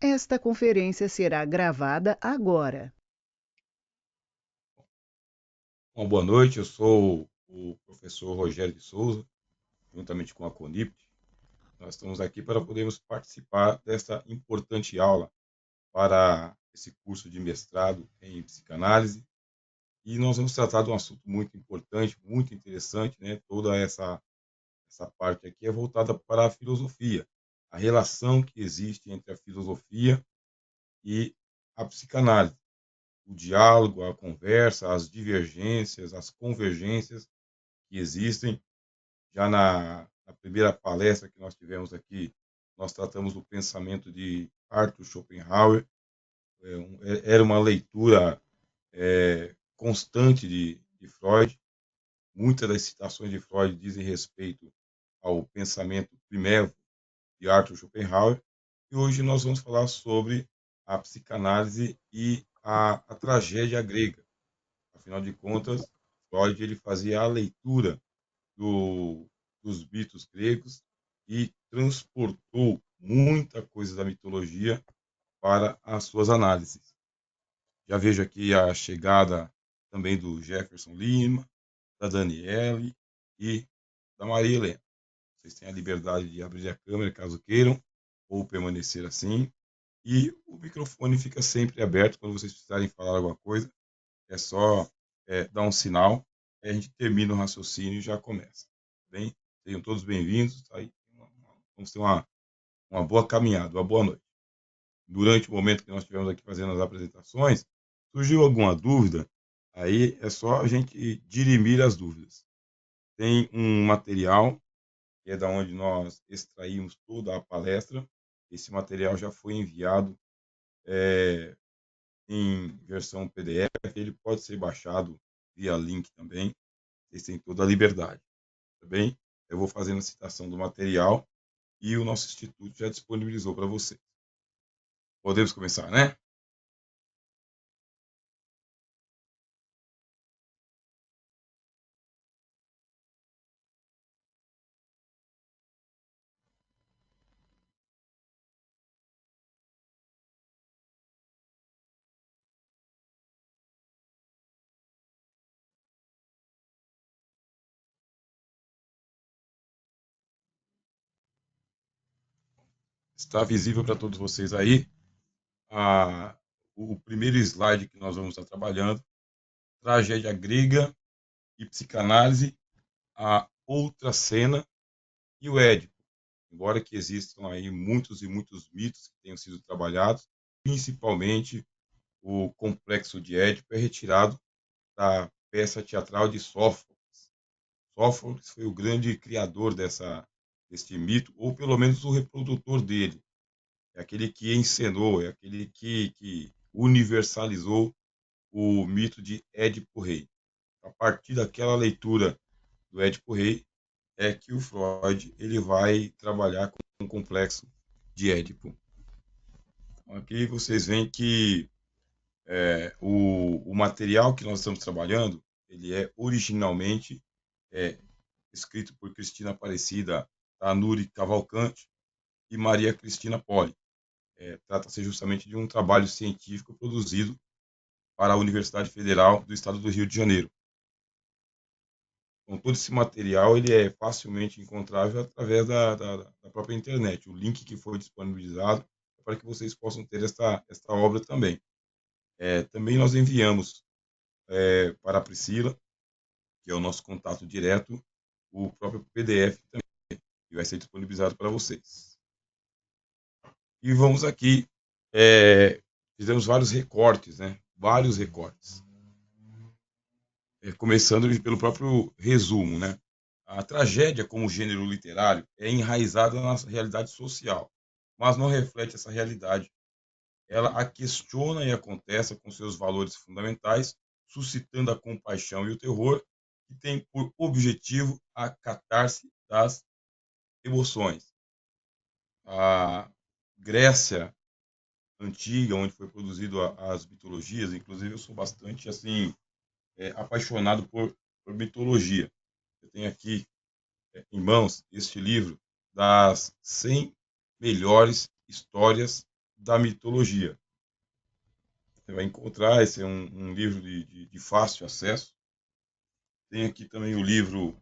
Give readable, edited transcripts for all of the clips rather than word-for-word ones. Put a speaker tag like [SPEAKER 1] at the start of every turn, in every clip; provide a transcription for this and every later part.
[SPEAKER 1] Esta conferência será gravada agora.
[SPEAKER 2] Uma boa noite, eu sou o professor Rogério de Souza, juntamente com a CONIPT. Nós estamos aqui para podermos participar desta importante aula para esse curso de mestrado em psicanálise. E nós vamos tratar de um assunto muito importante, muito interessante, né? Toda essa parte aqui é voltada para a filosofia, a relação que existe entre a filosofia e a psicanálise, o diálogo, a conversa, as divergências, as convergências que existem. Já na primeira palestra que nós tivemos aqui, nós tratamos do pensamento de Arthur Schopenhauer. Era uma leitura constante de Freud. Muitas das citações de Freud dizem respeito ao pensamento primeiro de Arthur Schopenhauer. E hoje nós vamos falar sobre a psicanálise e a tragédia grega. Afinal de contas, Freud ele fazia a leitura do, dos mitos gregos e transportou muita coisa da mitologia para as suas análises. Já vejo aqui a chegada também do Jefferson Lima, da Daniele e da Maria Helena. Vocês têm a liberdade de abrir a câmera caso queiram, ou permanecer assim. E o microfone fica sempre aberto quando vocês precisarem falar alguma coisa. É só dar um sinal, aí a gente termina o raciocínio e já começa. Tá bem? Sejam todos bem-vindos. Tá aí, vamos ter uma boa caminhada, uma boa noite. Durante o momento que nós estivemos aqui fazendo as apresentações, surgiu alguma dúvida, aí é só a gente dirimir as dúvidas. Tem um material, que é da onde nós extraímos toda a palestra. Esse material já foi enviado em versão PDF, ele pode ser baixado via link também. Vocês têm toda a liberdade, tá bem? Eu vou fazendo a citação do material e o nosso instituto já disponibilizou para vocês. Podemos começar, né? Está visível para todos vocês aí a, o primeiro slide que nós vamos estar trabalhando, tragédia grega e psicanálise, a outra cena e o Édipo. Embora que existam aí muitos e muitos mitos que tenham sido trabalhados, principalmente o complexo de Édipo é retirado da peça teatral de Sófocles. Sófocles foi o grande criador deste mito, ou pelo menos o reprodutor dele. É aquele que encenou, é aquele que universalizou o mito de Édipo Rei. A partir daquela leitura do Édipo Rei é que o Freud ele vai trabalhar com um complexo de Édipo. Aqui vocês veem que o material que nós estamos trabalhando ele é originalmente é, escrito por Cristina Aparecida Tanuri Cavalcante e Maria Cristina Poli. Trata-se justamente de um trabalho científico produzido para a Universidade Federal do Estado do Rio de Janeiro. Então, todo esse material ele é facilmente encontrável através da própria internet. O link que foi disponibilizado é para que vocês possam ter esta obra também. Também nós enviamos para a Priscila, que é o nosso contato direto, o próprio PDF também, que vai ser disponibilizado para vocês. E vamos aqui, fizemos vários recortes, né? Vários recortes. Começando pelo próprio resumo, né? A tragédia, como gênero literário, é enraizada na realidade social, mas não reflete essa realidade. Ela a questiona e acontece com seus valores fundamentais, suscitando a compaixão e o terror, que tem por objetivo a catarse das emoções. A Grécia antiga, onde foi produzido as mitologias, inclusive eu sou bastante assim apaixonado por mitologia. Eu tenho aqui em mãos este livro das 100 melhores histórias da mitologia. Você vai encontrar, esse é um livro de fácil acesso. Tem aqui também o livro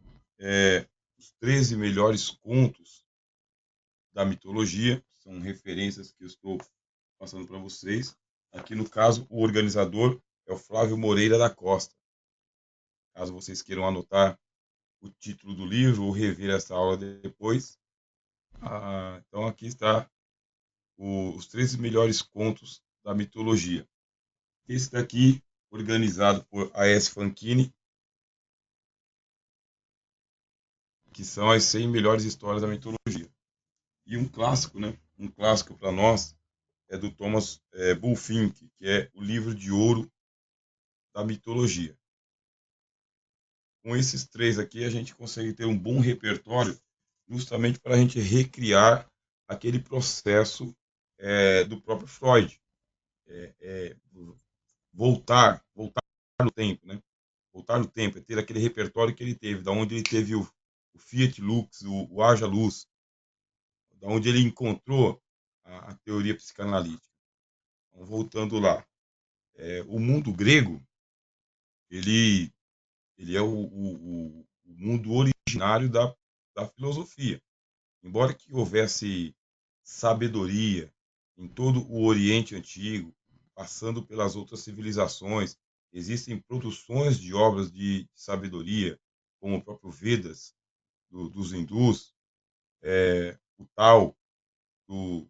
[SPEAKER 2] Os 13 Melhores Contos da Mitologia. São referências que eu estou passando para vocês. Aqui, no caso, o organizador é o Flávio Moreira da Costa. Caso vocês queiram anotar o título do livro ou rever essa aula depois. Então, aqui está os 13 melhores contos da mitologia. Esse daqui, organizado por A.S. Fanchini, que são as 100 melhores histórias da mitologia. E um clássico, né? Um clássico para nós é do Thomas Bulfinch, que é o livro de ouro da mitologia. Com esses três aqui, a gente consegue ter um bom repertório justamente para a gente recriar aquele processo do próprio Freud. Voltar no tempo, né? Voltar no tempo, é ter aquele repertório que ele teve, da onde ele teve o Fiat Lux, o Haja Luz, da onde ele encontrou a teoria psicanalítica. Então, voltando lá, o mundo grego, ele é o mundo originário da filosofia. Embora que houvesse sabedoria em todo o Oriente Antigo, passando pelas outras civilizações, existem produções de obras de sabedoria, como o próprio Vedas, dos hindus, o Tao, do,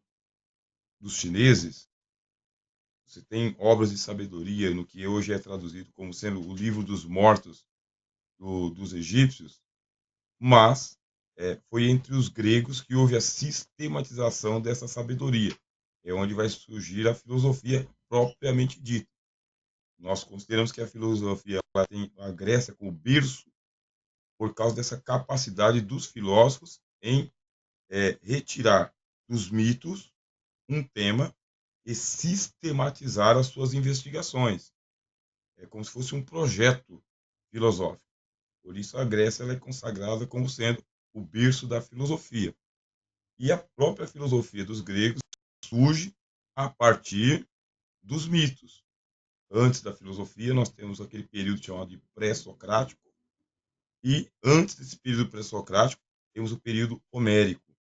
[SPEAKER 2] dos chineses. Você tem obras de sabedoria no que hoje é traduzido como sendo o livro dos mortos dos egípcios, mas foi entre os gregos que houve a sistematização dessa sabedoria. É onde vai surgir a filosofia propriamente dita. Nós consideramos que a filosofia ela tem a Grécia como berço por causa dessa capacidade dos filósofos em retirar dos mitos um tema e sistematizar as suas investigações. É como se fosse um projeto filosófico. Por isso a Grécia ela é consagrada como sendo o berço da filosofia. E a própria filosofia dos gregos surge a partir dos mitos. Antes da filosofia, nós temos aquele período chamado de pré-socrático, e antes desse período pré-socrático, temos o período homérico,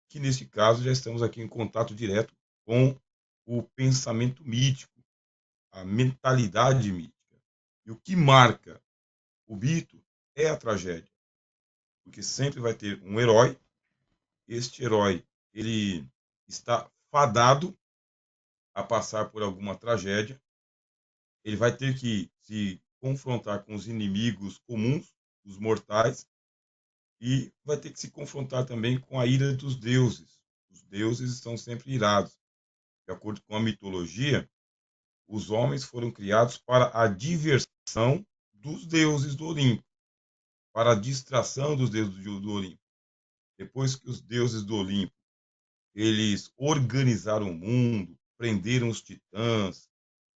[SPEAKER 2] que nesse caso já estamos aqui em contato direto com o pensamento mítico, a mentalidade mítica. E o que marca o mito é a tragédia, porque sempre vai ter um herói. Este herói ele está fadado a passar por alguma tragédia, ele vai ter que se confrontar com os inimigos comuns, os mortais, e vai ter que se confrontar também com a ira dos deuses. Os deuses estão sempre irados. De acordo com a mitologia, os homens foram criados para a diversão dos deuses do Olimpo, para a distração dos deuses do Olimpo. Depois que os deuses do Olimpo eles organizaram o mundo, prenderam os titãs,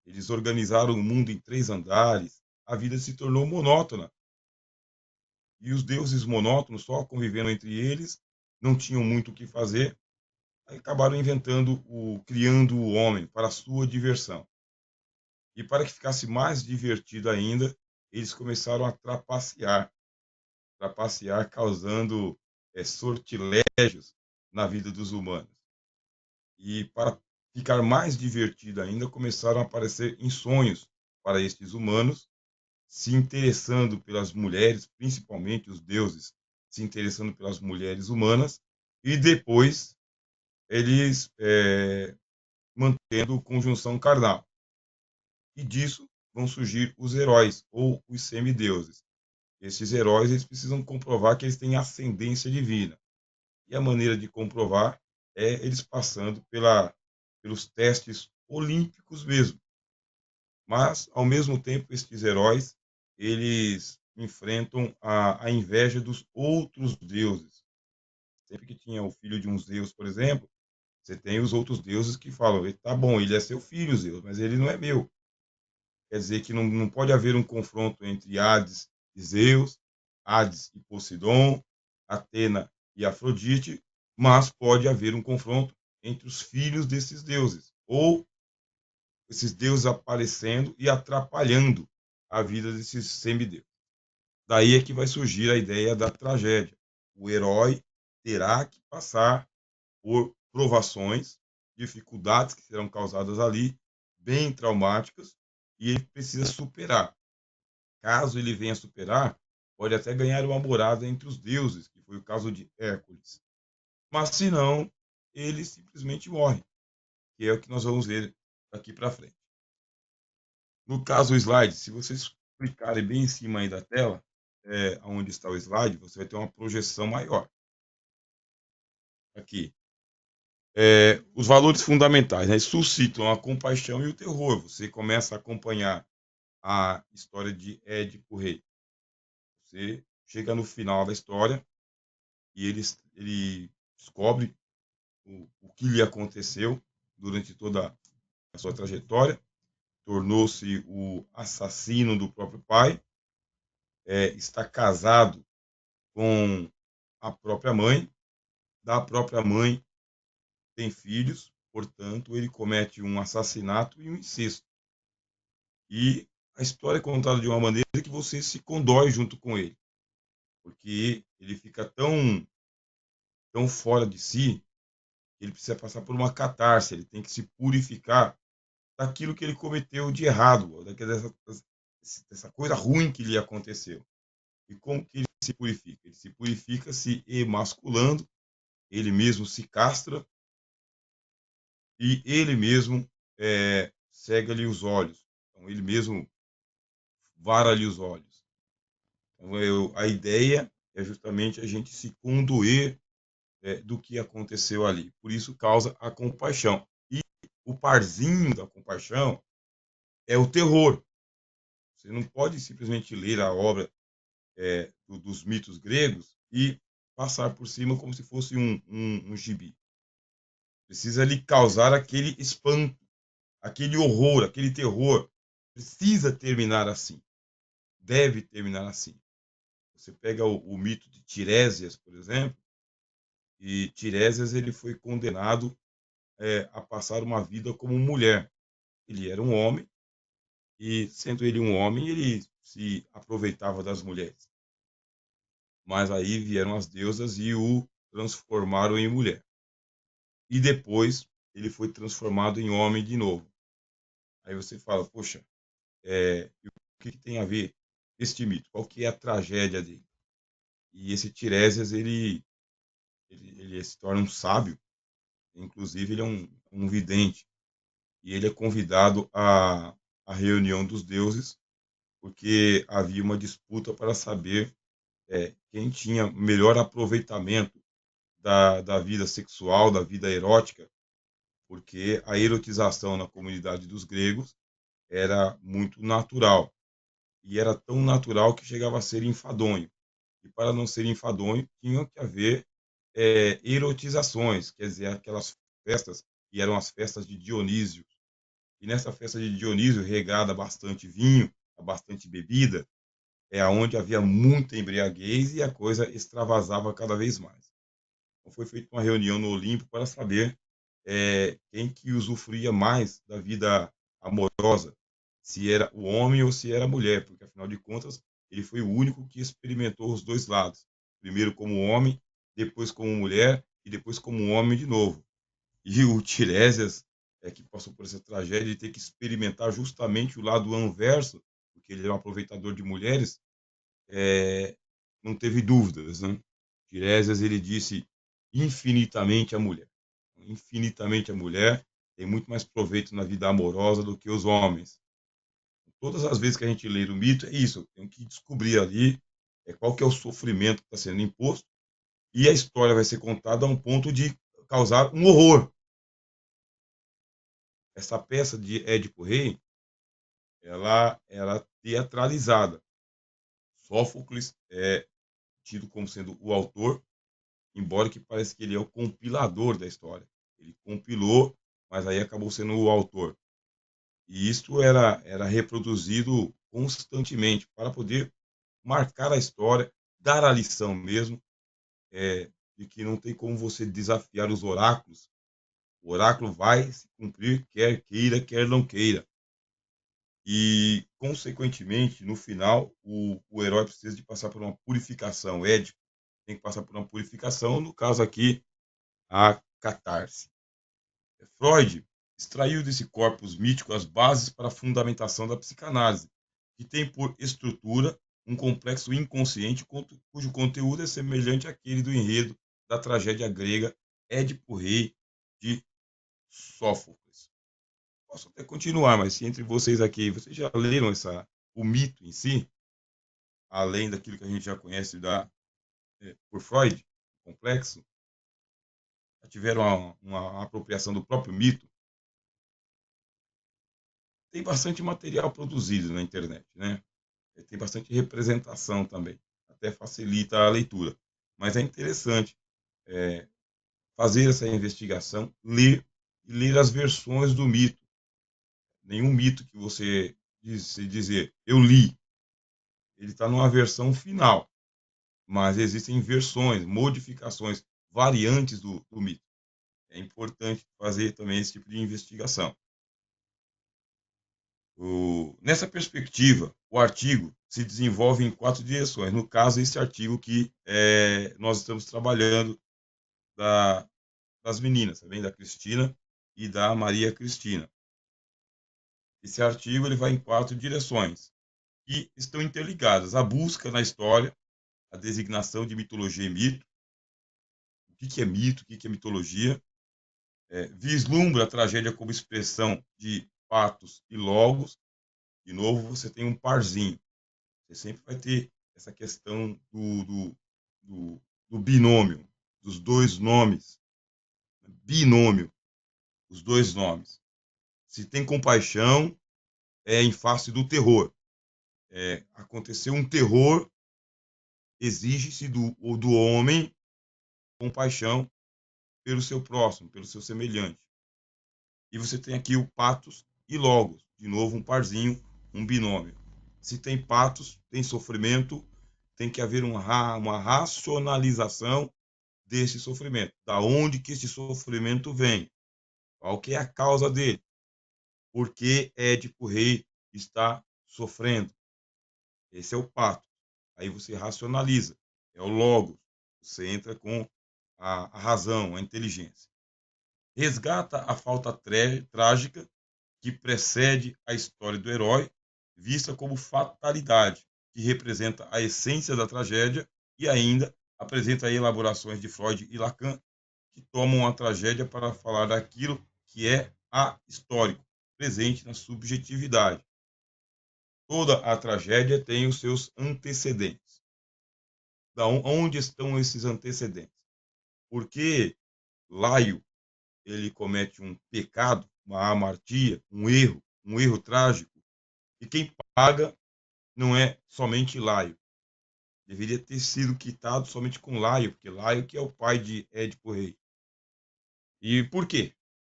[SPEAKER 2] eles organizaram o mundo em 3 andares, a vida se tornou monótona. E os deuses monótonos, só convivendo entre eles, não tinham muito o que fazer, aí acabaram criando o homem para a sua diversão. E para que ficasse mais divertido ainda, eles começaram a trapacear causando sortilégios na vida dos humanos. E para ficar mais divertido ainda, começaram a aparecer em sonhos para estes humanos, se interessando pelas mulheres, principalmente os deuses, se interessando pelas mulheres humanas, e depois eles mantendo conjunção carnal. E disso vão surgir os heróis, ou os semideuses. Esses heróis eles precisam comprovar que eles têm ascendência divina. E a maneira de comprovar é eles passando pelos testes olímpicos mesmo. Mas, ao mesmo tempo, esses heróis eles enfrentam a inveja dos outros deuses. Sempre que tinha o filho de um Zeus, por exemplo, você tem os outros deuses que falam: tá bom, ele é seu filho, Zeus, mas ele não é meu. Quer dizer que não pode haver um confronto entre Hades e Zeus, Hades e Poseidon, Atena e Afrodite, mas pode haver um confronto entre os filhos desses deuses. ou esses deuses aparecendo e atrapalhando a vida desses semideuses. Daí é que vai surgir a ideia da tragédia. O herói terá que passar por provações, dificuldades que serão causadas ali, bem traumáticas, e ele precisa superar. Caso ele venha superar, pode até ganhar uma morada entre os deuses, que foi o caso de Hércules. Mas se não, ele simplesmente morre, que é o que nós vamos ver daqui para frente. No caso, o slide, se vocês clicarem bem em cima aí da tela, onde está o slide, você vai ter uma projeção maior. Aqui. Os valores fundamentais, né, suscitam a compaixão e o terror. Você começa a acompanhar a história de Édipo Rei. Você chega no final da história e ele descobre o que lhe aconteceu durante toda a sua trajetória. Tornou-se o assassino do próprio pai, está casado com a própria mãe, da própria mãe tem filhos, portanto, ele comete um assassinato e um incesto. E a história é contada de uma maneira que você se condói junto com ele, porque ele fica tão fora de si que ele precisa passar por uma catarse, ele tem que se purificar daquilo que ele cometeu de errado, dessa coisa ruim que lhe aconteceu. E como que ele se purifica? Ele se purifica se emasculando, ele mesmo se castra e ele mesmo cega-lhe os olhos. Então, ele mesmo vara-lhe os olhos. Então, a ideia é justamente a gente se condoer do que aconteceu ali. Por isso causa a compaixão. E o parzinho da compaixão é o terror. Você não pode simplesmente ler a obra dos mitos gregos e passar por cima como se fosse um gibi. Precisa lhe causar aquele espanto, aquele horror, aquele terror. Precisa terminar assim. Deve terminar assim. Você pega o mito de Tiresias, por exemplo, e Tiresias ele foi condenado a passar uma vida como mulher. Ele era um homem e, sendo ele um homem, ele se aproveitava das mulheres. Mas aí vieram as deusas e o transformaram em mulher. E depois ele foi transformado em homem de novo. Aí você fala, poxa, o que tem a ver este mito? Qual que é a tragédia dele? E esse Tiresias, ele se torna um sábio, inclusive ele é um vidente, e ele é convidado à reunião dos deuses, porque havia uma disputa para saber quem tinha melhor aproveitamento da vida sexual, da vida erótica, porque a erotização na comunidade dos gregos era muito natural, e era tão natural que chegava a ser enfadonho. E para não ser enfadonho, tinha que haver erotizações, quer dizer, aquelas festas que eram as festas de Dionísio. E nessa festa de Dionísio, regada a bastante vinho, a bastante bebida, é onde havia muita embriaguez e a coisa extravasava cada vez mais. Então foi feita uma reunião no Olimpo para saber quem que usufruía mais da vida amorosa, se era o homem ou se era a mulher, porque afinal de contas ele foi o único que experimentou os dois lados, primeiro como homem, depois como mulher e depois como homem de novo. E o Tiresias que passou por essa tragédia de ter que experimentar justamente o lado anverso, porque ele era um aproveitador de mulheres, não teve dúvidas, né? Tiresias ele disse infinitamente a mulher. Infinitamente a mulher tem muito mais proveito na vida amorosa do que os homens. Todas as vezes que a gente lê o mito, é isso. Tem que descobrir ali qual que é o sofrimento que está sendo imposto e a história vai ser contada a um ponto de causar um horror. Essa peça de Édipo Rei, ela era teatralizada. Sófocles é tido como sendo o autor, embora que parece que ele é o compilador da história. Ele compilou, mas aí acabou sendo o autor. E isto era reproduzido constantemente para poder marcar a história, dar a lição mesmo, de que não tem como você desafiar os oráculos, O oráculo vai se cumprir, quer queira, quer não queira. E, consequentemente, no final, o herói precisa de passar por uma purificação. Édipo tem que passar por uma purificação, no caso aqui, a catarse. Freud extraiu desse corpus mítico as bases para a fundamentação da psicanálise, que tem por estrutura um complexo inconsciente cujo conteúdo é semelhante àquele do enredo da tragédia grega Édipo Rei de Sófocles. Posso até continuar, mas se entre vocês aqui, vocês já leram o mito em si, além daquilo que a gente já conhece por Freud, complexo, já tiveram uma apropriação do próprio mito? Tem bastante material produzido na internet, né? Tem bastante representação também, até facilita a leitura. Mas é interessante é, fazer essa investigação, ler e ler as versões do mito. Nenhum mito que você dizer eu li, ele está numa versão final, mas existem versões, modificações, variantes do mito. É importante fazer também esse tipo de investigação. Nessa perspectiva, o artigo se desenvolve em 4 direções. No caso, esse artigo que nós estamos trabalhando das meninas, também da Cristina e da Maria Cristina. Esse artigo ele vai em 4 direções que estão interligadas: a busca na história, a designação de mitologia e mito, o que é mito, o que é mitologia, vislumbra a tragédia como expressão de patos e logos. De novo, você tem um parzinho. Você sempre vai ter essa questão do binômio, dos dois nomes. Binômio, os dois nomes. Se tem compaixão, é em face do terror. Aconteceu um terror, exige-se do homem compaixão pelo seu próximo, pelo seu semelhante. E você tem aqui o patos e logos. De novo, um parzinho, um binômio. Se tem patos, tem sofrimento, tem que haver uma racionalização desse sofrimento. Da onde que esse sofrimento vem? Qual que é a causa dele? Por que Édipo Rei está sofrendo? Esse é o pato. Aí você racionaliza. É o logos. Você entra com a razão, a inteligência. Resgata a falta trágica que precede a história do herói, vista como fatalidade, que representa a essência da tragédia, e ainda apresenta elaborações de Freud e Lacan, que tomam a tragédia para falar daquilo que é ahistórico, presente na subjetividade. Toda a tragédia tem os seus antecedentes. Onde estão esses antecedentes? Porque Laio ele comete um pecado, uma amartia, um erro trágico, e quem paga não é somente Laio. Deveria ter sido quitado somente com Laio, porque Laio que é o pai de Édipo Rei. E por quê?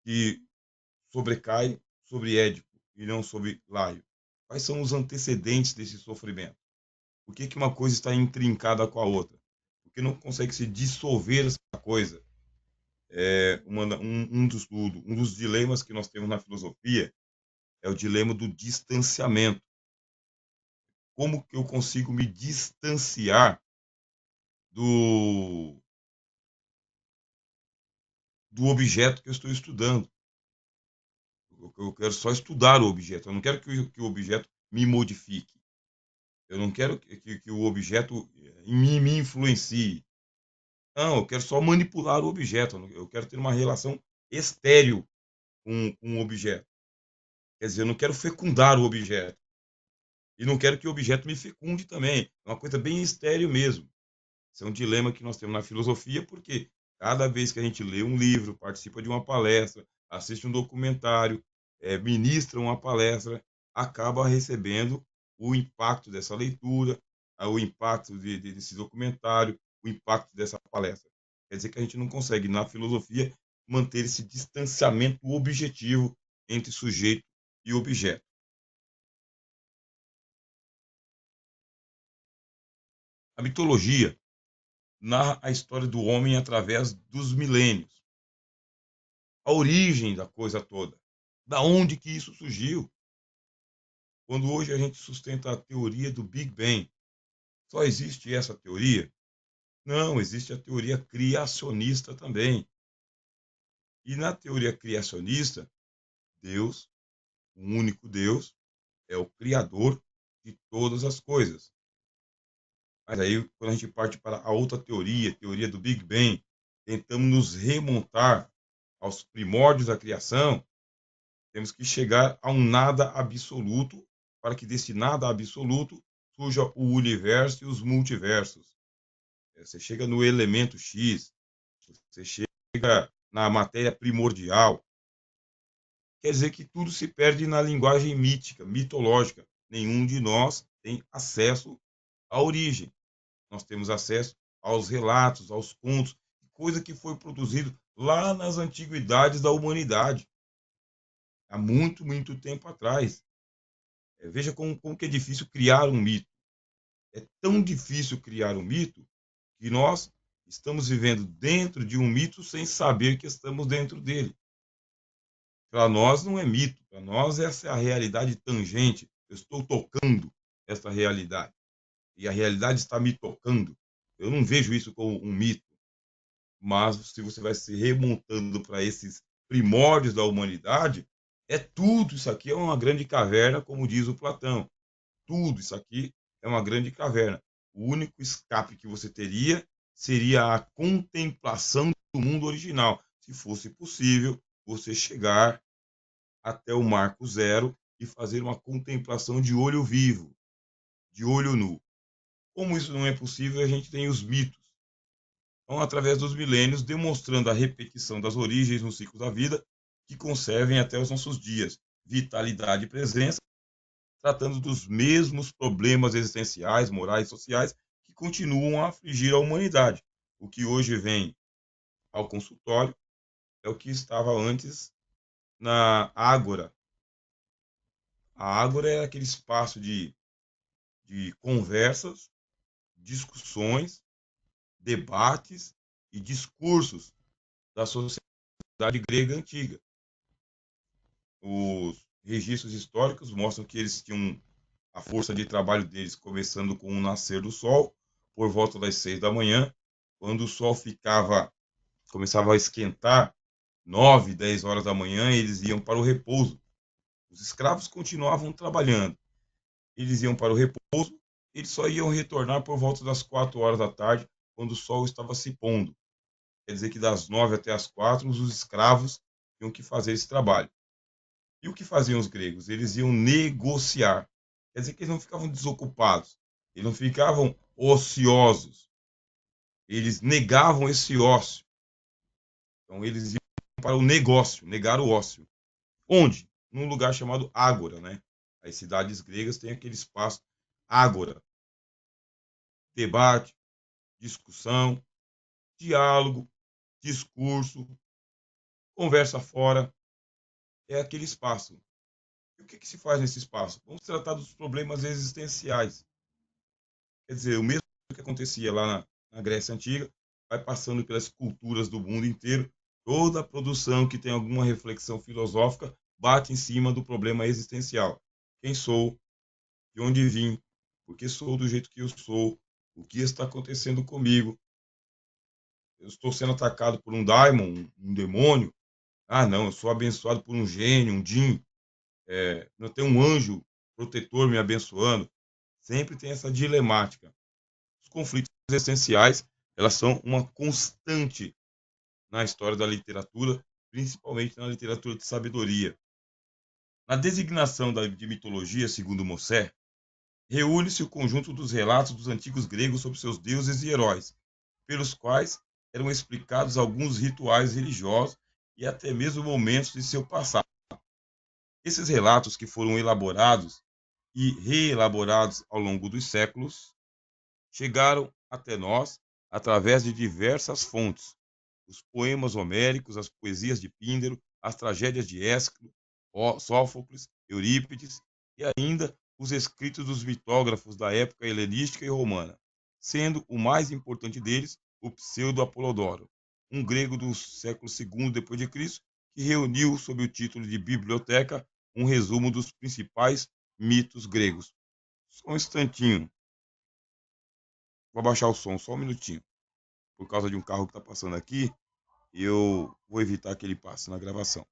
[SPEAKER 2] Que sobrecai sobre Édipo e não sobre Laio. Quais são os antecedentes desse sofrimento? Por que uma coisa está intrincada com a outra? Porque não consegue se dissolver essa coisa. Um dos dilemas que nós temos na filosofia é o dilema do distanciamento. Como que eu consigo me distanciar do, do objeto que eu estou estudando? Eu quero só estudar o objeto. Eu não quero que o objeto me modifique. Eu não quero que o objeto me influencie. Não, eu quero só manipular o objeto. Eu quero ter uma relação estéril com o objeto. Quer dizer, eu não quero fecundar o objeto. E não quero que o objeto me fecunde também. É uma coisa bem estéril mesmo. Esse é um dilema que nós temos na filosofia, porque cada vez que a gente lê um livro, participa de uma palestra, assiste um documentário, ministra uma palestra, acaba recebendo o impacto dessa leitura, o impacto desse documentário, o impacto dessa palestra. Quer dizer que a gente não consegue, na filosofia, manter esse distanciamento objetivo entre sujeito e objeto. A mitologia narra a história do homem através dos milênios. a origem da coisa toda. Da onde que isso surgiu? Quando hoje a gente sustenta a teoria do Big Bang, só existe essa teoria? Não, existe a teoria criacionista também. E na teoria criacionista, Deus, o único Deus, é o criador de todas as coisas. Mas aí, quando a gente parte para a outra teoria, teoria do Big Bang, tentamos nos remontar aos primórdios da criação, temos que chegar a um nada absoluto, para que desse nada absoluto surja o universo e os multiversos. Você chega no elemento X, você chega na matéria primordial. Quer dizer que tudo se perde na linguagem mítica, mitológica. Nenhum de nós tem acesso à origem. Nós temos acesso aos relatos, aos contos, coisa que foi produzido lá nas antiguidades da humanidade, há muito, muito tempo atrás. Veja como que é difícil criar um mito. É tão difícil criar um mito que nós estamos vivendo dentro de um mito sem saber que estamos dentro dele. Para nós não é mito, para nós essa é a realidade tangente. Eu estou tocando essa realidade e a realidade está me tocando. Eu não vejo isso como um mito, mas se você vai se remontando para esses primórdios da humanidade, é tudo isso aqui é uma grande caverna, como diz o Platão. Tudo isso aqui é uma grande caverna. O único escape que você teria seria a contemplação do mundo original. Se fosse possível, você chegar até o marco zero e fazer uma contemplação de olho vivo, de olho nu. Como isso não é possível, a gente tem os mitos. Então, através dos milênios, demonstrando a repetição das origens no ciclo da vida, que conservem até os nossos dias vitalidade e presença, tratando dos mesmos problemas existenciais, morais e sociais que continuam a afligir a humanidade. O que hoje vem ao consultório é o que estava antes na Ágora. A Ágora é aquele espaço de conversas, discussões, debates e discursos da sociedade grega antiga. Os registros históricos mostram que eles tinham a força de trabalho deles começando com o nascer do sol, por volta das 6 da manhã, quando o sol começava a esquentar, 9, 10 horas da manhã, eles iam para o repouso. Os escravos continuavam trabalhando. Eles iam para o repouso, eles só iam retornar por volta das 4 horas da tarde, quando o sol estava se pondo. Quer dizer que das 9 até as 4, os escravos tinham que fazer esse trabalho. E o que faziam os gregos? Eles iam negociar. Quer dizer que eles não ficavam desocupados, eles não ficavam ociosos. Eles negavam esse ócio. Então eles iam para o negócio, negar o ócio. Onde? Num lugar chamado Ágora, né? As cidades gregas têm aquele espaço Ágora. Debate, discussão, diálogo, discurso, conversa fora. É aquele espaço. E o que se faz nesse espaço? Vamos tratar dos problemas existenciais. Quer dizer, o mesmo que acontecia lá na Grécia Antiga, vai passando pelas culturas do mundo inteiro. Toda a produção que tem alguma reflexão filosófica bate em cima do problema existencial. Quem sou? De onde vim? Por que sou do jeito que eu sou? O que está acontecendo comigo? Eu estou sendo atacado por um daimon, um demônio? Ah, não, eu sou abençoado por um gênio, um djinn. Não tem um anjo protetor me abençoando. Sempre tem essa dilemática. Os conflitos existenciais, elas são uma constante na história da literatura, principalmente na literatura de sabedoria. Na designação de mitologia, segundo Mossé, reúne-se o conjunto dos relatos dos antigos gregos sobre seus deuses e heróis, pelos quais eram explicados alguns rituais religiosos e até mesmo momentos de seu passado. Esses relatos, que foram elaborados e reelaborados ao longo dos séculos, chegaram até nós através de diversas fontes: os poemas homéricos, as poesias de Píndaro, as tragédias de Ésquilo, Sófocles, Eurípides e ainda os escritos dos mitógrafos da época helenística e romana, sendo o mais importante deles o Pseudo-Apolodoro, um grego do século II depois de Cristo, que reuniu sob o título de Biblioteca um resumo dos principais mitos gregos. Só um instantinho. Vou abaixar o som, só um minutinho. Por causa de um carro que está passando aqui, e eu vou evitar que ele passe na gravação.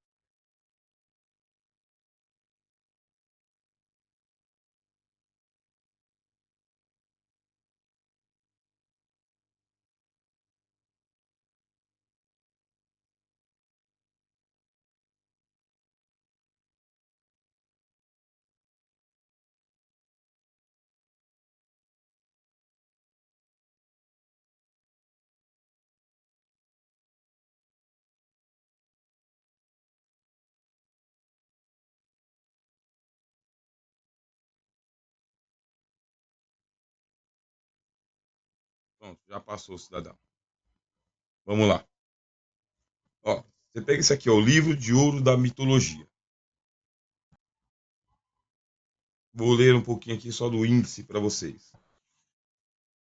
[SPEAKER 2] Pronto, já passou, cidadão. Vamos lá. Ó, você pega esse aqui, ó, o livro de ouro da mitologia. Vou ler um pouquinho aqui só do índice para vocês.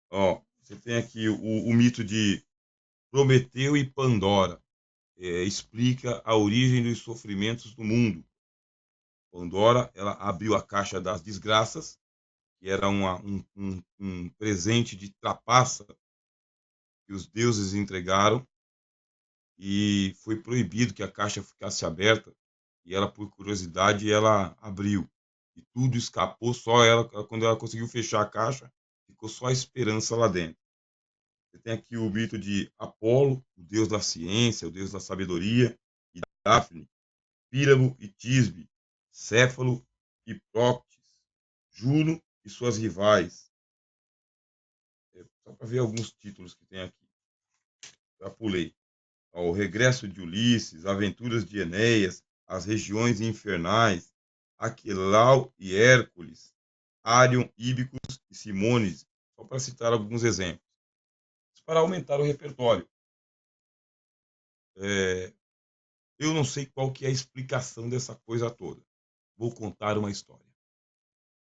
[SPEAKER 2] Ó, você tem aqui o mito de Prometeu e Pandora. Explica a origem dos sofrimentos do mundo. Pandora, ela abriu a caixa das desgraças, que era um presente de trapaça que os deuses entregaram, e foi proibido que a caixa ficasse aberta, e ela, por curiosidade, ela abriu. E tudo escapou, só ela, quando ela conseguiu fechar a caixa, ficou só a esperança lá dentro. Você tem aqui o mito de Apolo, o deus da ciência, o deus da sabedoria, e Daphne, Píramo e Tisbe, Céfalo e Próctes, Juno e suas rivais. Só para ver alguns títulos que tem aqui. Já pulei. O regresso de Ulisses, aventuras de Enéas, as regiões infernais, Aquelau e Hércules, Arion, Íbicos e Simônides, só para citar alguns exemplos. Para aumentar o repertório. Eu não sei qual que é a explicação dessa coisa toda. Vou contar uma história.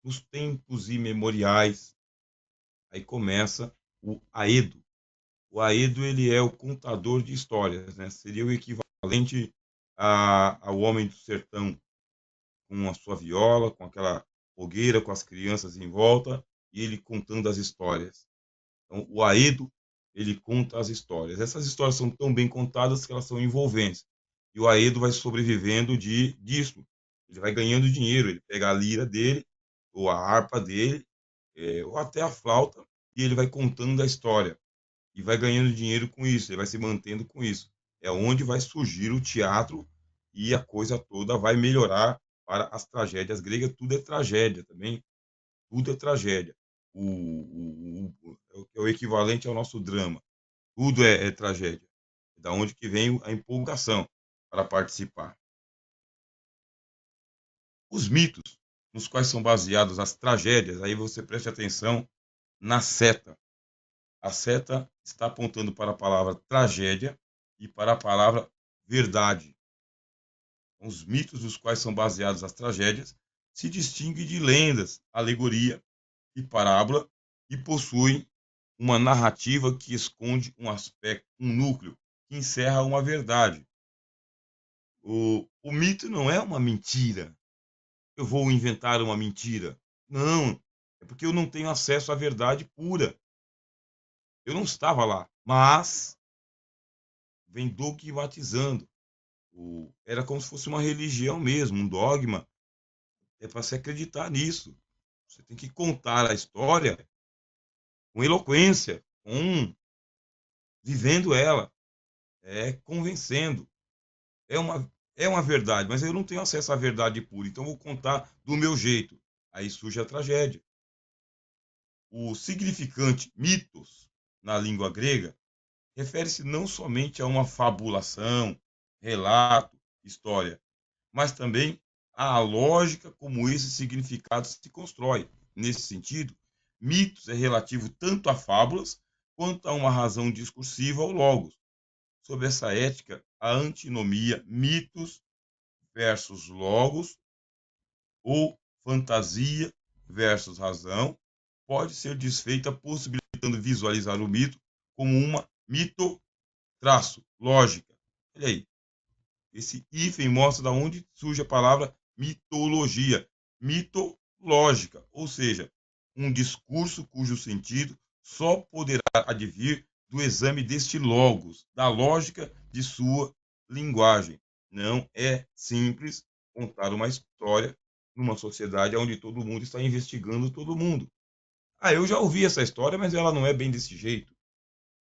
[SPEAKER 2] Nos tempos imemoriais, aí começa o Aedo. O Aedo, ele é o contador de histórias, né? Seria o equivalente ao homem do sertão, com a sua viola, com aquela fogueira, com as crianças em volta, e ele contando as histórias. Então, o Aedo, ele conta as histórias. Essas histórias são tão bem contadas que elas são envolventes. E o Aedo vai sobrevivendo disso. Ele vai ganhando dinheiro, ele pega a lira dele, ou a harpa dele, ou até a flauta, e ele vai contando a história. E vai ganhando dinheiro com isso, ele vai se mantendo com isso. É onde vai surgir o teatro e a coisa toda vai melhorar para as tragédias gregas. Tudo é tragédia também, tudo é tragédia. É o equivalente ao nosso drama. Tudo é tragédia. É da onde que vem a empolgação para participar. Os mitos nos quais são baseadas as tragédias, aí você preste atenção na seta. A seta está apontando para a palavra tragédia e para a palavra verdade. Os mitos nos quais são baseadas as tragédias se distinguem de lendas, alegoria e parábola e possuem uma narrativa que esconde um aspecto, um núcleo, que encerra uma verdade. O mito não é uma mentira. Eu vou inventar uma mentira. Não, é porque eu não tenho acesso à verdade pura. Eu não estava lá, mas vem dogmatizando. Era como se fosse uma religião mesmo, um dogma. É para se acreditar nisso. Você tem que contar a história com eloquência, vivendo ela, convencendo. É uma verdade, mas eu não tenho acesso à verdade pura, então eu vou contar do meu jeito. Aí surge a tragédia. O significante mitos na língua grega refere-se não somente a uma fabulação, relato, história, mas também à lógica como esse significado se constrói. Nesse sentido, mitos é relativo tanto a fábulas quanto a uma razão discursiva ou logos. Sob essa ética, a antinomia mitos versus logos ou fantasia versus razão pode ser desfeita possibilitando visualizar o mito como uma mito traço lógica. Olha aí, Esse hífen mostra de onde surge a palavra mitologia. Mitológica, ou seja, um discurso cujo sentido só poderá advir do exame deste logos, da lógica de sua linguagem. Não é simples contar uma história numa sociedade onde todo mundo está investigando todo mundo. Ah, eu já ouvi essa história, mas ela não é bem desse jeito.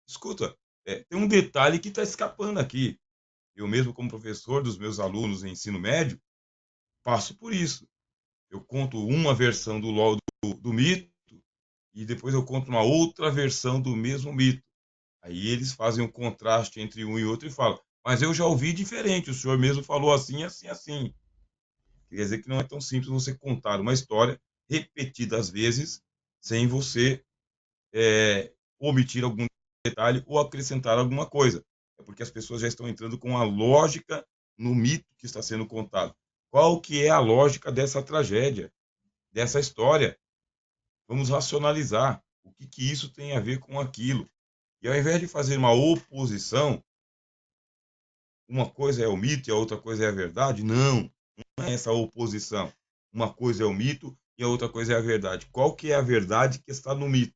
[SPEAKER 2] Escuta, tem um detalhe que está escapando aqui. Eu mesmo, como professor dos meus alunos em ensino médio, passo por isso. Eu conto uma versão do mito e depois eu conto uma outra versão do mesmo mito. Aí eles fazem um contraste entre um e outro e falam, mas eu já ouvi diferente, o senhor mesmo falou assim, assim, assim. Quer dizer que não é tão simples você contar uma história repetidas vezes sem você omitir algum detalhe ou acrescentar alguma coisa. É porque as pessoas já estão entrando com a lógica no mito que está sendo contado. Qual que é a lógica dessa tragédia, dessa história? Vamos racionalizar o que isso tem a ver com aquilo. E ao invés de fazer uma oposição, uma coisa é o mito e a outra coisa é a verdade, não é essa oposição. Uma coisa é o mito e a outra coisa é a verdade. Qual que é a verdade que está no mito?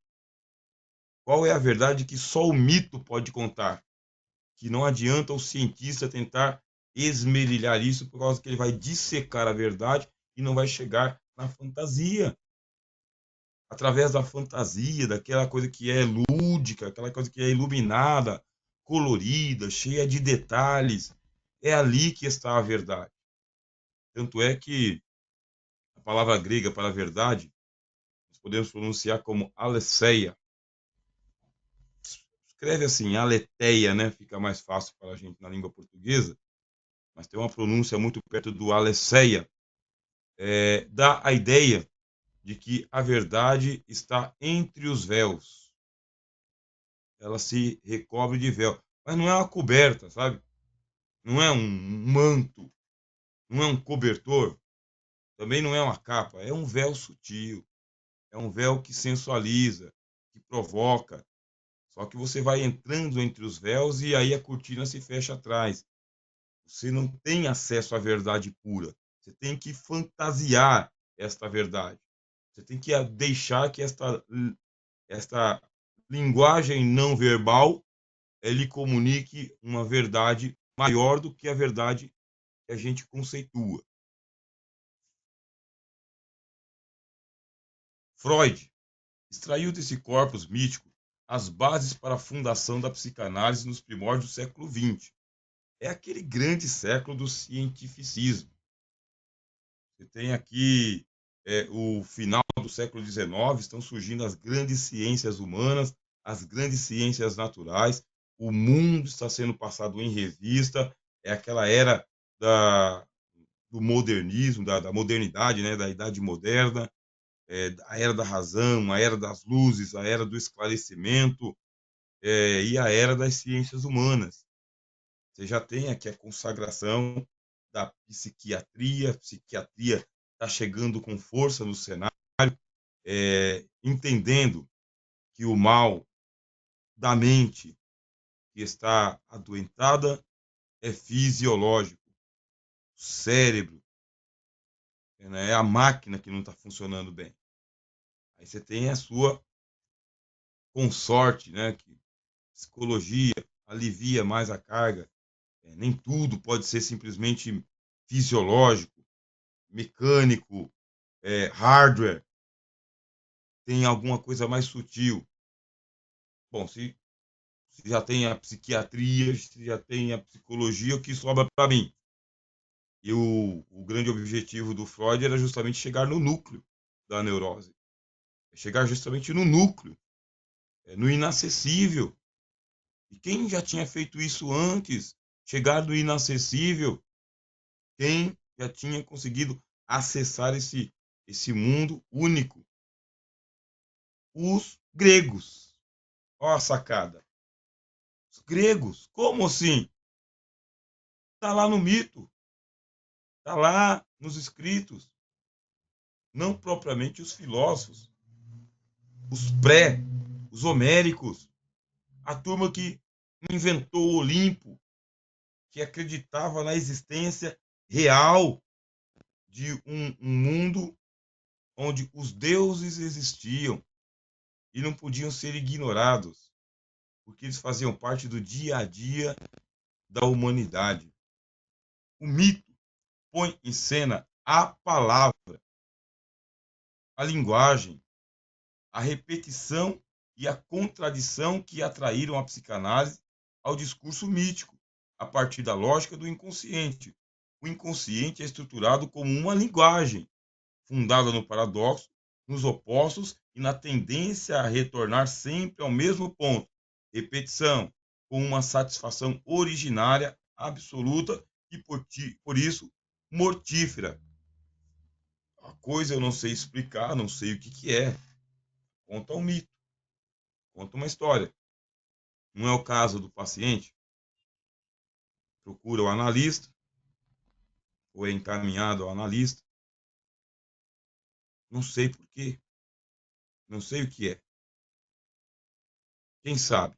[SPEAKER 2] Qual é a verdade que só o mito pode contar? Que não adianta o cientista tentar esmerilhar isso, por causa que ele vai dissecar a verdade e não vai chegar na fantasia. Através da fantasia, daquela coisa que é lúdica, aquela coisa que é iluminada, colorida, cheia de detalhes. É ali que está a verdade. Tanto é que a palavra grega para a verdade, nós podemos pronunciar como aletheia. Escreve assim, aletheia, né? Fica mais fácil para a gente na língua portuguesa, mas tem uma pronúncia muito perto do aletheia. Dá a ideia de que a verdade está entre os véus. Ela se recobre de véu. Mas não é uma coberta, sabe? Não é um manto, não é um cobertor, também não é uma capa, é um véu sutil, é um véu que sensualiza, que provoca. Só que você vai entrando entre os véus e aí a cortina se fecha atrás. Você não tem acesso à verdade pura. Você tem que fantasiar esta verdade. Você tem que deixar que esta linguagem não verbal lhe comunique uma verdade maior do que a verdade que a gente conceitua. Freud extraiu desse corpus mítico as bases para a fundação da psicanálise nos primórdios do século XX. É aquele grande século do cientificismo. Você tem aqui o final do século XIX, estão surgindo as grandes ciências humanas, as grandes ciências naturais, o mundo está sendo passado em revista, é aquela era do modernismo, da modernidade, né, da idade moderna, a era da razão, a era das luzes, a era do esclarecimento e a era das ciências humanas. Você já tem aqui a consagração da psiquiatria, a psiquiatria está chegando com força no cenário, entendendo que o mal da mente que está adoentada é fisiológico. O cérebro, né, é a máquina que não está funcionando bem. Aí você tem a sua consorte, né, que psicologia alivia mais a carga. Nem tudo pode ser simplesmente fisiológico, mecânico, hardware. Tem alguma coisa mais sutil. Bom, se já tem a psiquiatria, se já tem a psicologia, o que sobra para mim? E o grande objetivo do Freud era justamente chegar no núcleo da neurose. Chegar justamente no núcleo, no inacessível. E quem já tinha feito isso antes? Chegar no inacessível. Quem já tinha conseguido acessar esse mundo único? Os gregos. Olha a sacada. Os gregos. Como assim? Está lá no mito. Está lá nos escritos. Não propriamente os filósofos. Os homéricos. A turma que inventou o Olimpo. que acreditava na existência real de um mundo onde os deuses existiam e não podiam ser ignorados, porque eles faziam parte do dia a dia da humanidade. O mito põe em cena a palavra, a linguagem, a repetição e a contradição que atraíram a psicanálise ao discurso mítico, a partir da lógica do inconsciente. O inconsciente é estruturado como uma linguagem, fundada no paradoxo, nos opostos e na tendência a retornar sempre ao mesmo ponto. Repetição, com uma satisfação originária, absoluta e, por isso, mortífera. A coisa eu não sei explicar, não sei o que é. Conta um mito, conta uma história. Não é o caso do paciente, procura o analista, ou é encaminhado ao analista. Não sei por quê, não sei o que é. Quem sabe?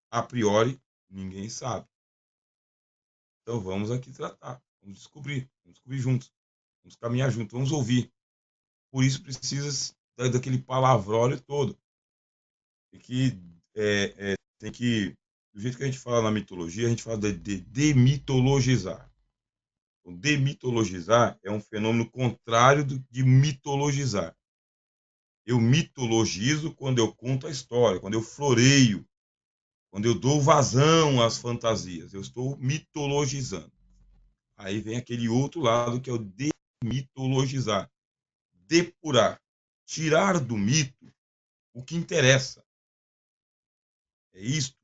[SPEAKER 2] A priori, ninguém sabe. Então vamos aqui tratar, vamos descobrir juntos, vamos caminhar juntos, vamos ouvir. Por isso precisa daquele palavrólio todo. Tem que, do jeito que a gente fala na mitologia, a gente fala de demitologizar. Então, demitologizar é um fenômeno contrário de mitologizar. Eu mitologizo quando eu conto a história, quando eu floreio, quando eu dou vazão às fantasias. Eu estou mitologizando. Aí vem aquele outro lado que é o demitologizar. Depurar. Tirar do mito o que interessa. É isto.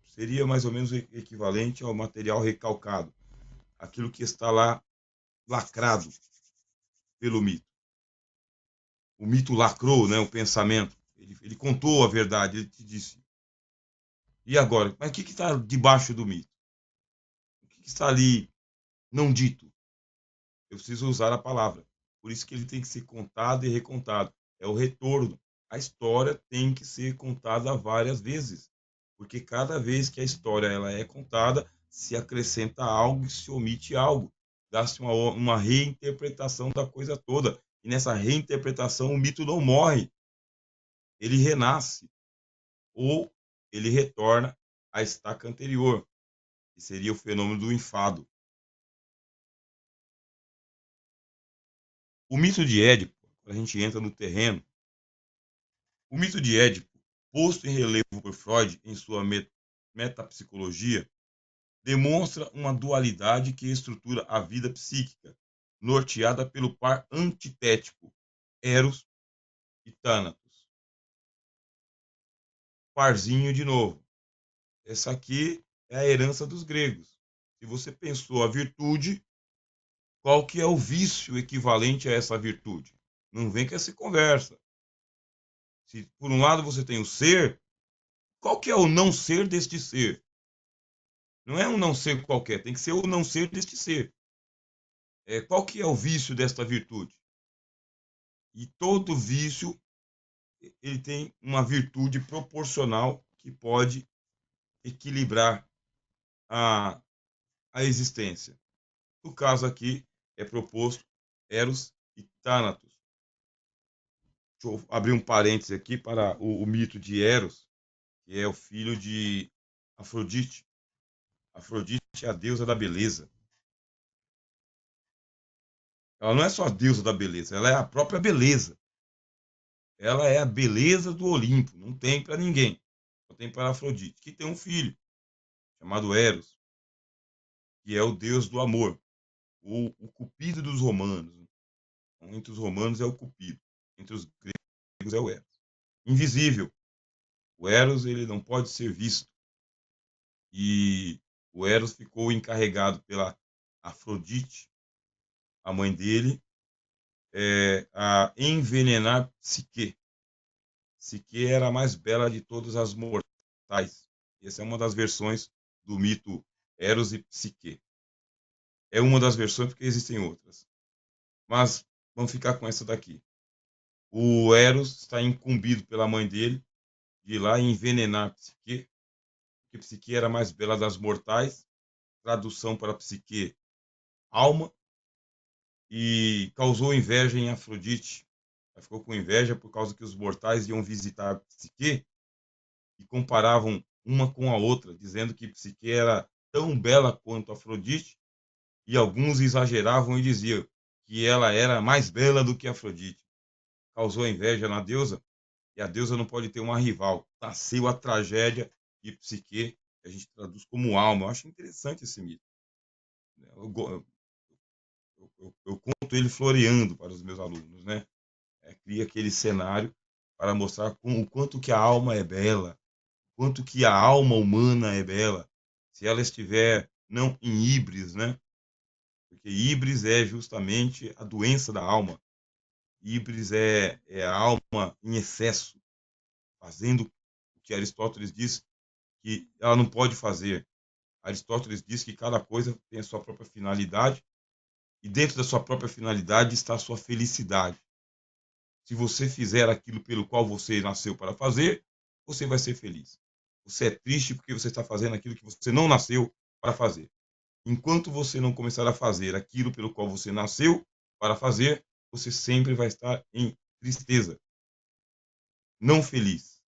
[SPEAKER 2] Seria mais ou menos equivalente ao material recalcado. Aquilo que está lá lacrado pelo mito. O mito lacrou, né, o pensamento. Ele contou a verdade, ele te disse. E agora? Mas o que está debaixo do mito? O que está ali não dito? Eu preciso usar a palavra. Por isso que ele tem que ser contado e recontado. É o retorno. A história tem que ser contada várias vezes. Porque cada vez que a história ela é contada, se acrescenta algo e se omite algo. Dá-se uma reinterpretação da coisa toda. E nessa reinterpretação o mito não morre. Ele renasce. Ou ele retorna à estaca anterior, que seria o fenômeno do enfado. O mito de Édipo, quando a gente entra no terreno, o mito de Édipo, posto em relevo por Freud em sua metapsicologia, demonstra uma dualidade que estrutura a vida psíquica, norteada pelo par antitético, Eros e Thanatos. Parzinho de novo. Essa aqui é a herança dos gregos. Se você pensou a virtude, qual que é o vício equivalente a essa virtude? Não vem com essa conversa. Se por um lado você tem o ser, qual que é o não ser deste ser? Não é um não ser qualquer, tem que ser o não ser deste ser. Qual que é o vício desta virtude? E todo vício ele tem uma virtude proporcional que pode equilibrar a, a existência. No caso aqui é proposto Eros e Thanatos. Deixa eu abrir um parêntese aqui para o mito de Eros, que é o filho de Afrodite. Afrodite é a deusa da beleza. Ela não é só a deusa da beleza, ela é a própria beleza. Ela é a beleza do Olimpo, não tem para ninguém. Só tem para Afrodite, que tem um filho chamado Eros, que é o deus do amor, o cupido dos romanos. Então, entre os romanos é o cupido, entre os gregos é o Eros. Invisível. O Eros ele não pode ser visto. E o Eros ficou encarregado pela Afrodite, a mãe dele, a envenenar Psique. Psique era a mais bela de todas as mortais. Essa é uma das versões do mito Eros e Psique. É uma das versões porque existem outras. Mas vamos ficar com essa daqui. O Eros está incumbido pela mãe dele de ir lá e envenenar Psique, porque Psique era a mais bela das mortais tradução para psique, alma, e causou inveja em Afrodite. Ela ficou com inveja por causa que os mortais iam visitar Psique e comparavam uma com a outra, dizendo que Psique era tão bela quanto Afrodite, e alguns exageravam e diziam que ela era mais bela do que Afrodite. Causou inveja na deusa, e a deusa não pode ter uma rival. Nasceu a tragédia de Psique, que a gente traduz como alma. Eu acho interessante esse mito. Eu conto ele floreando para os meus alunos, né? Cria aquele cenário para mostrar o quanto que a alma é bela, quanto que a alma humana é bela, se ela estiver não em híbris, né? Porque híbris é justamente a doença da alma. Híbris é a alma em excesso, fazendo o que Aristóteles diz que ela não pode fazer. Aristóteles diz que cada coisa tem a sua própria finalidade e dentro da sua própria finalidade está a sua felicidade. Se você fizer aquilo pelo qual você nasceu para fazer, você vai ser feliz. Você é triste porque você está fazendo aquilo que você não nasceu para fazer. Enquanto você não começar a fazer aquilo pelo qual você nasceu para fazer, você sempre vai estar em tristeza, não feliz.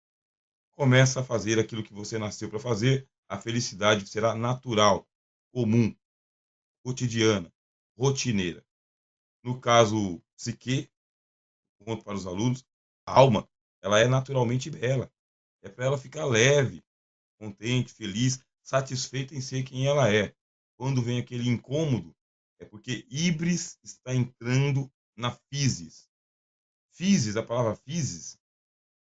[SPEAKER 2] Começa a fazer aquilo que você nasceu para fazer, a felicidade será natural, comum, cotidiana, rotineira. No caso psique, conto para os alunos, a alma, ela é naturalmente bela. É para ela ficar leve, contente, feliz, satisfeita em ser quem ela é. Quando vem aquele incômodo, é porque híbris está entrando na physis. Physis, a palavra physis,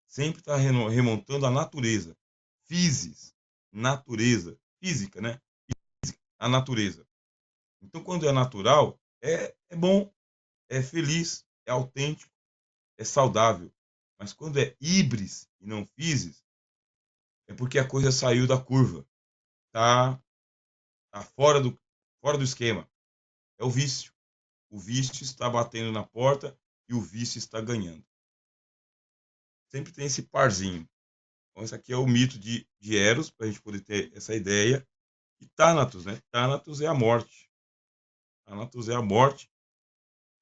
[SPEAKER 2] sempre está remontando à natureza. Physis, natureza, física, né? A natureza. Então, quando é natural, é bom, é feliz, é autêntico, é saudável. Mas quando é híbris e não physis, é porque a coisa saiu da curva. Tá fora do esquema. É o vício. O vício está batendo na porta e o vício está ganhando. Sempre tem esse parzinho. Então, esse aqui é o mito de Eros, para a gente poder ter essa ideia. E Thanatos, né? Thanatos é a morte. Thanatos é a morte.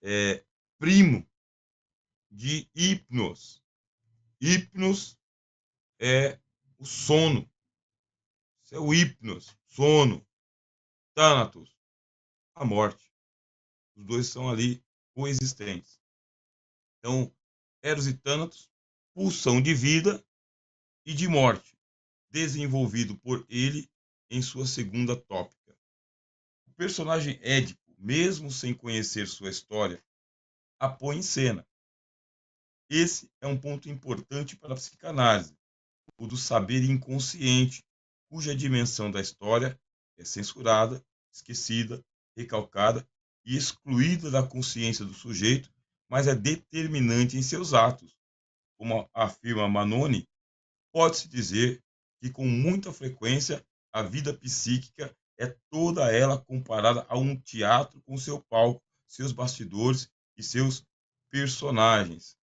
[SPEAKER 2] É primo de Hipnos. Hipnos é o sono. Isso é o Hipnos, sono. Thanatos, a morte. Os dois são ali coexistentes. Então, Eros e Thanatos, pulsão de vida e de morte, desenvolvido por ele em sua segunda tópica. O personagem Édipo, mesmo sem conhecer sua história, a põe em cena. Esse é um ponto importante para a psicanálise, o do saber inconsciente, cuja dimensão da história é censurada, esquecida, recalcada e excluída da consciência do sujeito, mas é determinante em seus atos. Como afirma Manoni, pode-se dizer que, com muita frequência, a vida psíquica é toda ela comparada a um teatro com seu palco, seus bastidores e seus personagens.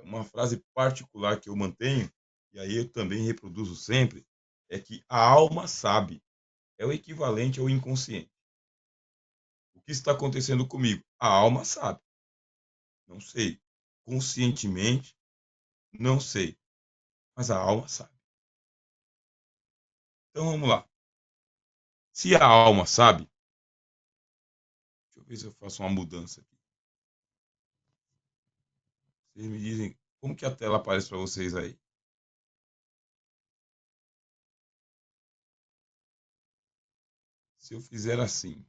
[SPEAKER 2] Uma frase particular que eu mantenho, e aí eu também reproduzo sempre, é que a alma sabe. É o equivalente ao inconsciente. O que está acontecendo comigo? A alma sabe. Não sei. Conscientemente, não sei. Mas a alma sabe. Então vamos lá. Se a alma sabe, deixa eu ver se eu faço uma mudança aqui. Vocês me dizem como que a tela aparece para vocês aí. Se eu fizer assim,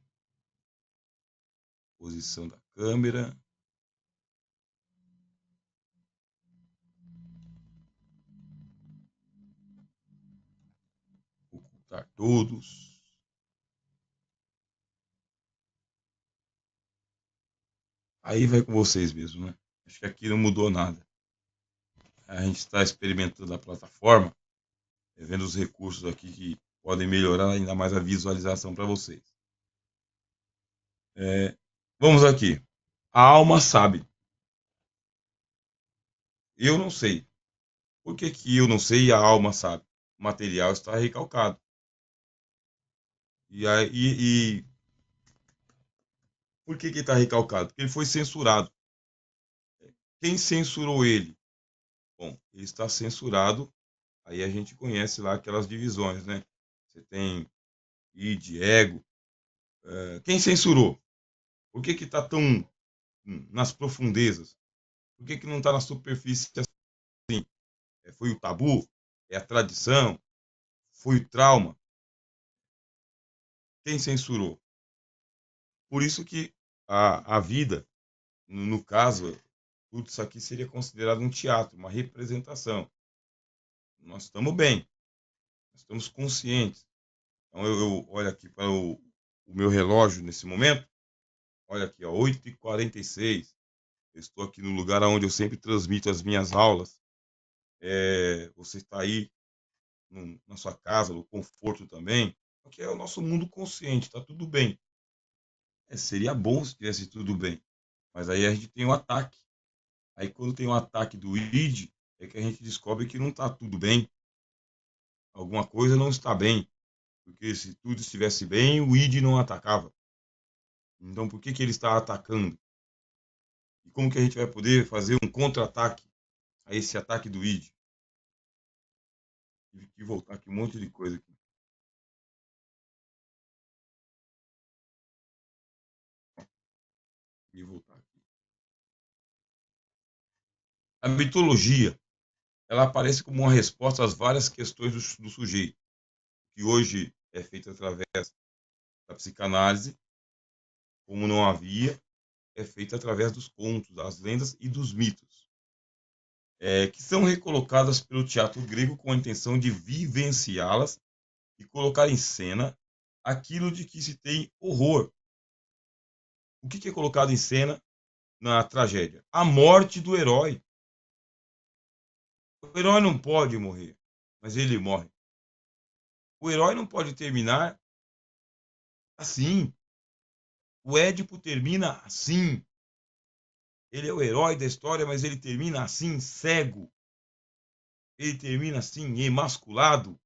[SPEAKER 2] posição da câmera, ocultar todos. Aí vai com vocês mesmo, né? Acho que aqui não mudou nada. A gente está experimentando a plataforma, vendo os recursos aqui que podem melhorar ainda mais a visualização para vocês. Vamos aqui. A alma sabe. Eu não sei. Por que eu não sei e a alma sabe? O material está recalcado. E por que ele está recalcado? Porque ele foi censurado. Quem censurou ele? Bom, ele está censurado, aí a gente conhece lá aquelas divisões, né? Você tem id, ego. Quem censurou? Por que está tão nas profundezas? Por que não está na superfície assim? Foi o tabu? É a tradição? Foi o trauma? Quem censurou? Por isso que a vida, no caso, tudo isso aqui seria considerado um teatro, uma representação. Nós estamos bem, nós estamos conscientes. Então eu olho aqui para o meu relógio nesse momento, olha aqui, ó, 8h46. Eu estou aqui no lugar onde eu sempre transmito as minhas aulas. Você está aí na sua casa, no conforto também, porque é o nosso mundo consciente, está tudo bem. Seria bom se tivesse tudo bem, mas aí a gente tem o ataque. Aí quando tem o ataque do id, é que a gente descobre que não está tudo bem, alguma coisa não está bem, porque se tudo estivesse bem, o id não atacava. Então por que ele está atacando? E como que a gente vai poder fazer um contra-ataque a esse ataque do id? Tive que voltar aqui um monte de coisa aqui. E voltar aqui. A mitologia, ela aparece como uma resposta às várias questões do sujeito, que hoje é feita através da psicanálise, como não havia, é feita através dos contos, das lendas e dos mitos, que são recolocadas pelo teatro grego com a intenção de vivenciá-las e colocar em cena aquilo de que se tem horror. O que é colocado em cena na tragédia? A morte do herói. O herói não pode morrer, mas ele morre. O herói não pode terminar assim. O Édipo termina assim. Ele é o herói da história, mas ele termina assim, cego. Ele termina assim, emasculado.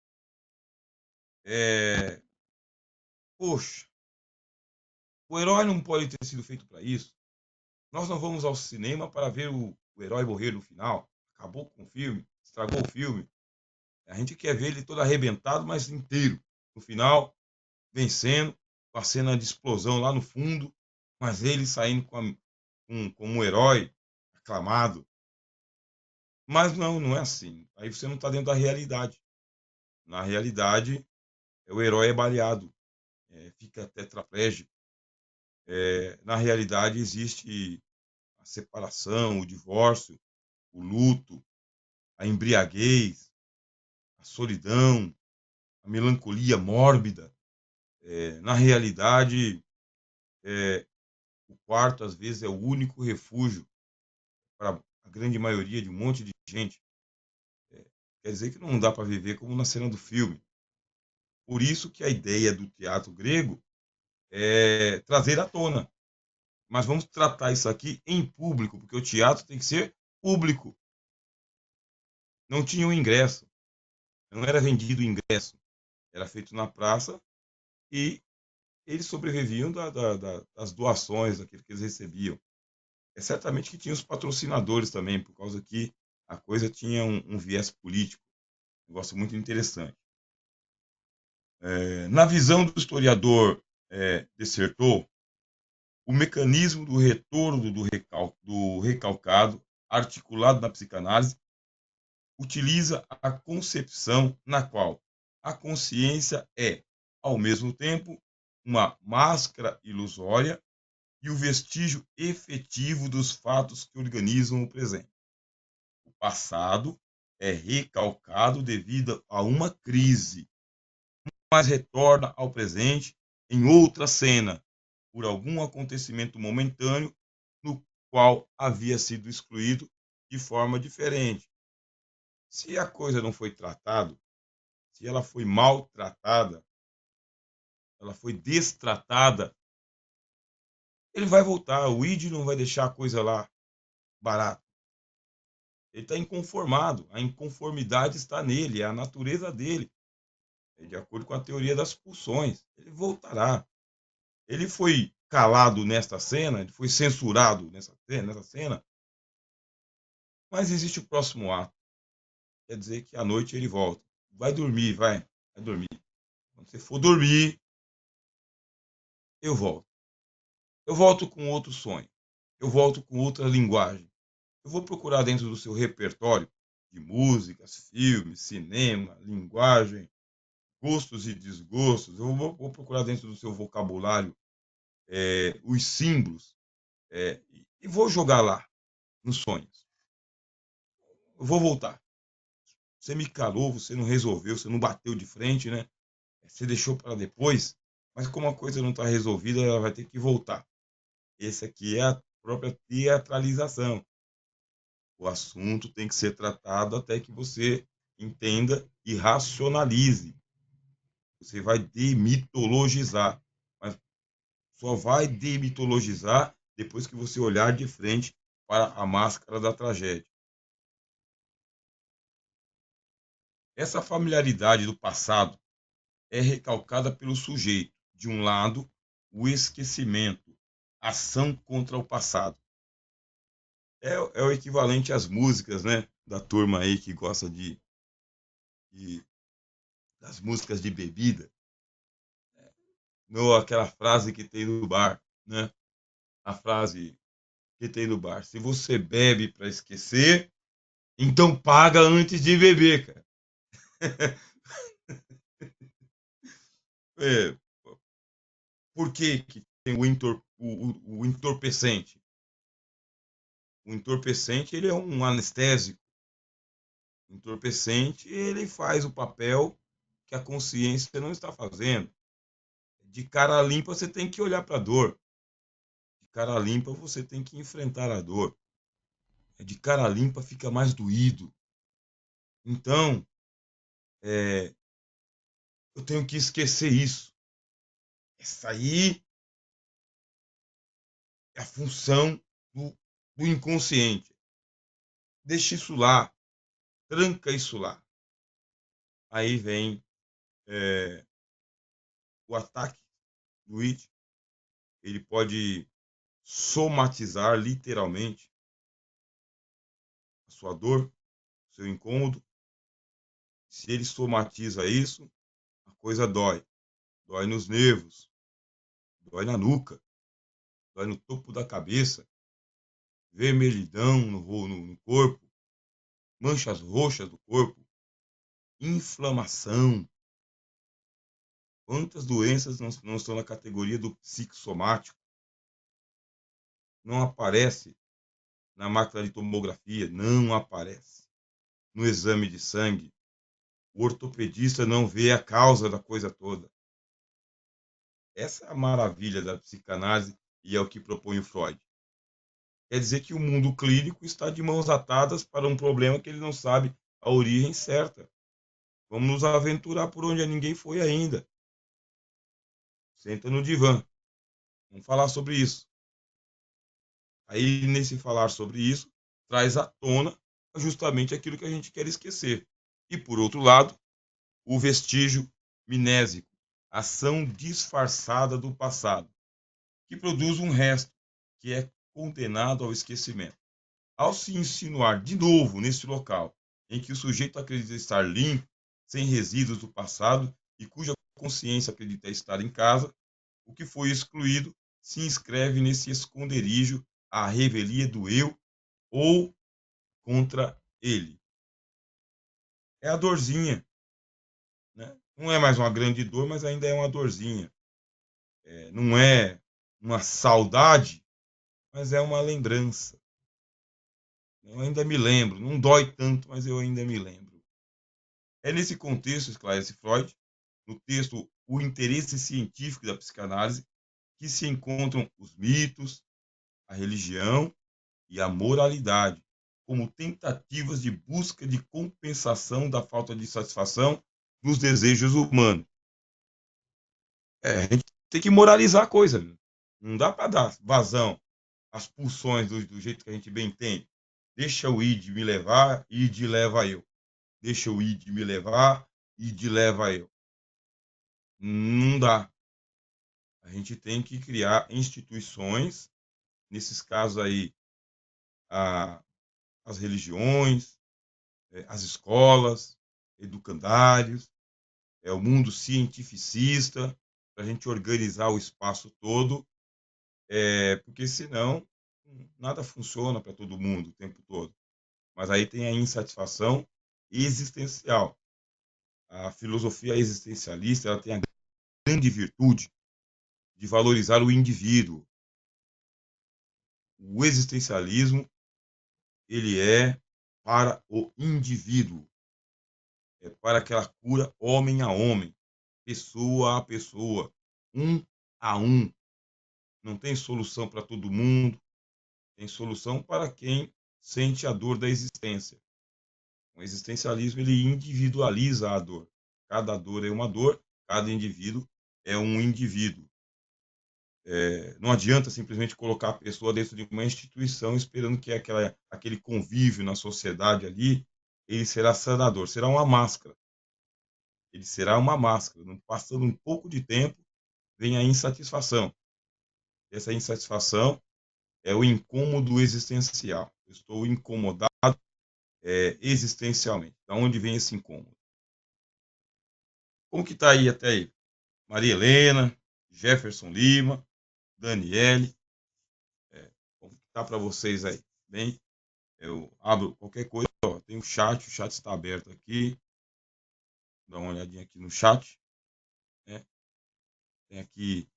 [SPEAKER 2] Poxa, o herói não pode ter sido feito para isso. Nós não vamos ao cinema para ver o herói morrer no final. Acabou com o filme, estragou o filme. A gente quer ver ele todo arrebentado, mas inteiro. No final, vencendo, com a cena de explosão lá no fundo, mas ele saindo como um herói aclamado. Mas não é assim. Aí você não está dentro da realidade. Na realidade, o herói é baleado, fica tetraplégico. Na realidade, existe a separação, o divórcio, o luto, a embriaguez, a solidão, a melancolia mórbida. Na realidade, o quarto, às vezes, é o único refúgio para a grande maioria de um monte de gente. Quer dizer que não dá para viver como na cena do filme. Por isso que a ideia do teatro grego é trazer à tona. Mas vamos tratar isso aqui em público, porque o teatro tem que ser público. Não tinha um ingresso, não era vendido ingresso. Era feito na praça e eles sobreviviam das doações, daquilo que eles recebiam. Certamente que tinha os patrocinadores também, por causa que a coisa tinha um viés político. Um negócio muito interessante. Na visão do historiador Dessertot, o mecanismo do retorno do recalcado, articulado na psicanálise, utiliza a concepção na qual a consciência é, ao mesmo tempo, uma máscara ilusória e o vestígio efetivo dos fatos que organizam o presente. O passado é recalcado devido a uma crise, mas retorna ao presente em outra cena, por algum acontecimento momentâneo no qual havia sido excluído de forma diferente. Se a coisa não foi tratada, se ela foi maltratada, ela foi destratada, ele vai voltar. O id não vai deixar a coisa lá barata. Ele está inconformado. A inconformidade está nele, é a natureza dele. de acordo com a teoria das pulsões. Ele voltará. Ele foi calado nesta cena, ele foi censurado nessa cena, mas existe o próximo ato. Quer dizer que à noite ele volta. Vai dormir, vai dormir. Quando você for dormir, eu volto. Eu volto com outro sonho. Eu volto com outra linguagem. Eu vou procurar dentro do seu repertório de músicas, filmes, cinema, linguagem, gostos e desgostos. Eu vou procurar dentro do seu vocabulário os símbolos e vou jogar lá nos sonhos. Eu vou voltar. Você me calou, você não resolveu, você não bateu de frente, né? Você deixou para depois, mas como a coisa não está resolvida, ela vai ter que voltar. Esse aqui é a própria teatralização. O assunto tem que ser tratado até que você entenda e racionalize. Você vai demitologizar, mas só vai demitologizar depois que você olhar de frente para a máscara da tragédia. Essa familiaridade do passado é recalcada pelo sujeito. De um lado, o esquecimento, ação contra o passado. É o equivalente às músicas, né? Da turma aí que gosta de das músicas de bebida. Não, aquela frase que tem no bar, né? A frase que tem no bar. Se você bebe para esquecer, então paga antes de beber, cara. É, por que tem o entorpecente? O entorpecente ele é um anestésico. O entorpecente ele faz o papel que a consciência não está fazendo. De cara limpa você tem que olhar para a dor. De cara limpa você tem que enfrentar a dor. De cara limpa fica mais doído. Então, eu tenho que esquecer isso. Essa aí é a função do inconsciente. Deixa isso lá, tranca isso lá. Aí vem o ataque do id. Ele pode somatizar literalmente a sua dor, o seu incômodo. Se ele somatiza isso, a coisa dói. Dói nos nervos, dói na nuca, dói no topo da cabeça, vermelhidão no corpo, manchas roxas do corpo, inflamação. Quantas doenças não estão na categoria do psicossomático? Não aparece na máquina de tomografia, não aparece. No exame de sangue, o ortopedista não vê a causa da coisa toda. Essa é a maravilha da psicanálise e é o que propõe o Freud. Quer dizer que o mundo clínico está de mãos atadas para um problema que ele não sabe a origem certa. Vamos nos aventurar por onde ninguém foi ainda. Senta no divã. Vamos falar sobre isso. Aí, nesse falar sobre isso, traz à tona justamente aquilo que a gente quer esquecer. E, por outro lado, o vestígio mnésico, ação disfarçada do passado, que produz um resto que é condenado ao esquecimento. Ao se insinuar de novo nesse local, em que o sujeito acredita estar limpo, sem resíduos do passado e cuja consciência acredita estar em casa, o que foi excluído se inscreve nesse esconderijo à revelia do eu ou contra ele. É a dorzinha. Né? Não é mais uma grande dor, mas ainda é uma dorzinha. Não é uma saudade, mas é uma lembrança. Eu ainda me lembro. Não dói tanto, mas eu ainda me lembro. É nesse contexto, esclarece Freud, no texto O Interesse Científico da Psicanálise, que se encontram os mitos, a religião e a moralidade, como tentativas de busca de compensação da falta de satisfação dos desejos humanos. A gente tem que moralizar a coisa. Viu? Não dá para dar vazão às pulsões do jeito que a gente bem entende. Deixa o id me levar, id leva eu. Deixa o id me levar, id leva eu. Não dá. A gente tem que criar instituições, nesses casos aí, as religiões, as escolas, educandários, o mundo cientificista, para a gente organizar o espaço todo, porque senão nada funciona para todo mundo o tempo todo. Mas aí tem a insatisfação existencial. A filosofia existencialista ela tem a grande virtude de valorizar o indivíduo. O existencialismo ele é para o indivíduo, é para aquela cura homem a homem, pessoa a pessoa, um a um. Não tem solução para todo mundo, tem solução para quem sente a dor da existência. O existencialismo ele individualiza a dor. Cada dor é uma dor, cada indivíduo é um indivíduo. Não adianta simplesmente colocar a pessoa dentro de uma instituição esperando que aquele convívio na sociedade ali ele será sanador. Será uma máscara. Ele será uma máscara. Passando um pouco de tempo, vem a insatisfação. Essa insatisfação é o incômodo existencial. Eu estou incomodado existencialmente. Da onde vem esse incômodo? Como que está aí até aí? Maria Helena, Jefferson Lima, Daniele. Como que está para vocês aí? Bem, eu abro qualquer coisa. Ó, tem o chat está aberto aqui. Dá uma olhadinha aqui no chat. Né? Tem aqui,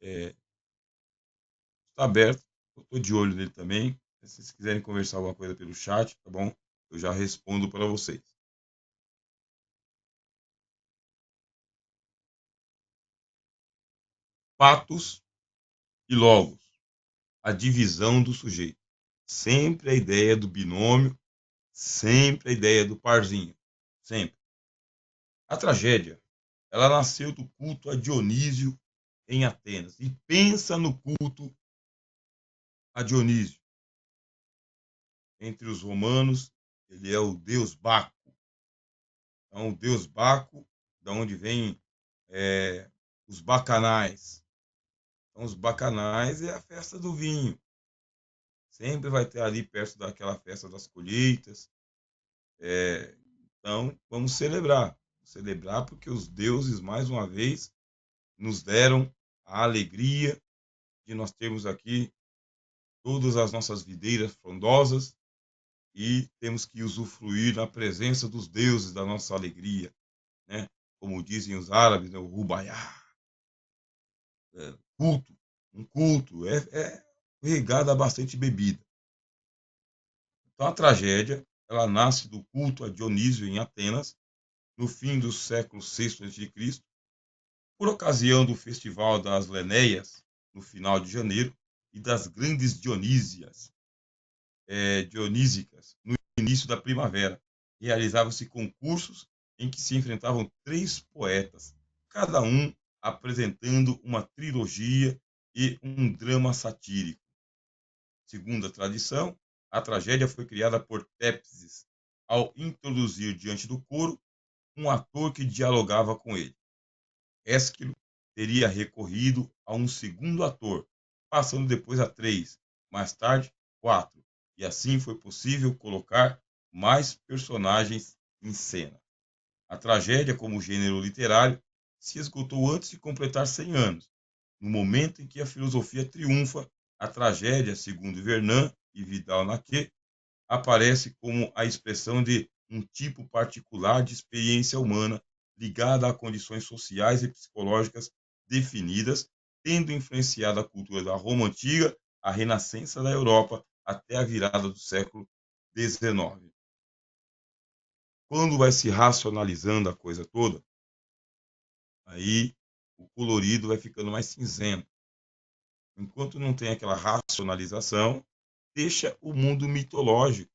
[SPEAKER 2] está aberto. Eu estou de olho nele também. Se vocês quiserem conversar alguma coisa pelo chat, tá bom? Eu já respondo para vocês. Patos e logos. A divisão do sujeito. Sempre a ideia do binômio, sempre a ideia do parzinho. Sempre. A tragédia, ela nasceu do culto a Dionísio em Atenas. E pensa no culto a Dionísio. Entre os romanos, ele é o deus Baco. Então, o deus Baco, da onde vem os bacanais. Então, os bacanais é a festa do vinho. Sempre vai ter ali perto daquela festa das colheitas. Então, vamos celebrar. Celebrar porque os deuses, mais uma vez, nos deram a alegria de nós termos aqui todas as nossas videiras frondosas e temos que usufruir da presença dos deuses da nossa alegria, né? Como dizem os árabes, né? O rubayá, culto, um culto, regado a bastante bebida. Então a tragédia, ela nasce do culto a Dionísio em Atenas, no fim do século VI a.C., por ocasião do festival das Lenéias, no final de janeiro, e das grandes dionísicas, no início da primavera. Realizavam-se concursos em que se enfrentavam 3 poetas, cada um apresentando uma trilogia e um drama satírico. Segundo a tradição, a tragédia foi criada por Tépsides, ao introduzir diante do coro um ator que dialogava com ele. Ésquilo teria recorrido a um segundo ator, passando depois a 3, mais tarde 4, e assim foi possível colocar mais personagens em cena. A tragédia, como gênero literário, se esgotou antes de completar 100 anos. No momento em que a filosofia triunfa, a tragédia, segundo Vernon e Vidal-Naquet, aparece como a expressão de um tipo particular de experiência humana ligada a condições sociais e psicológicas definidas, tendo influenciado a cultura da Roma antiga, a renascença da Europa até a virada do século XIX. Quando vai se racionalizando a coisa toda, aí o colorido vai ficando mais cinzento. Enquanto não tem aquela racionalização, deixa o mundo mitológico.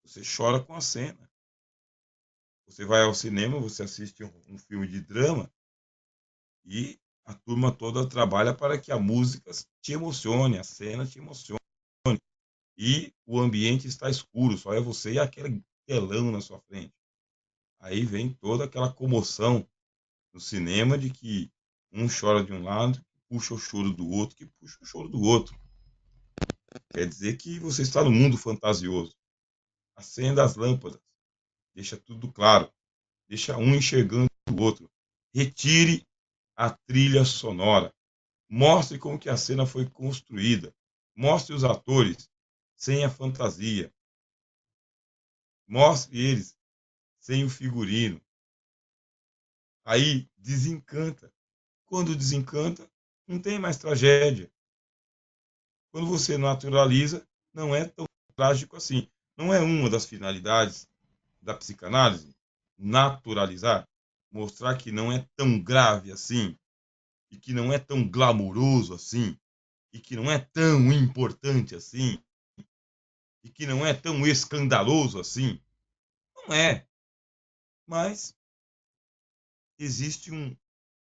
[SPEAKER 2] Você chora com a cena. Você vai ao cinema, você assiste um filme de drama e a turma toda trabalha para que a música te emocione, a cena te emocione. E o ambiente está escuro, só é você e aquele telão na sua frente. Aí vem toda aquela comoção no cinema de que um chora de um lado, puxa o choro do outro, que puxa o choro do outro. Quer dizer que você está no mundo fantasioso. Acenda as lâmpadas, deixa tudo claro, deixa um enxergando o outro. Retire a trilha sonora. Mostre como que a cena foi construída. Mostre os atores sem a fantasia. Mostre eles sem o figurino. Aí desencanta. Quando desencanta, não tem mais tragédia. Quando você naturaliza, não é tão trágico assim. Não é uma das finalidades da psicanálise naturalizar, mostrar que não é tão grave assim, e que não é tão glamouroso assim, e que não é tão importante assim, e que não é tão escandaloso assim. Não é. Mas existe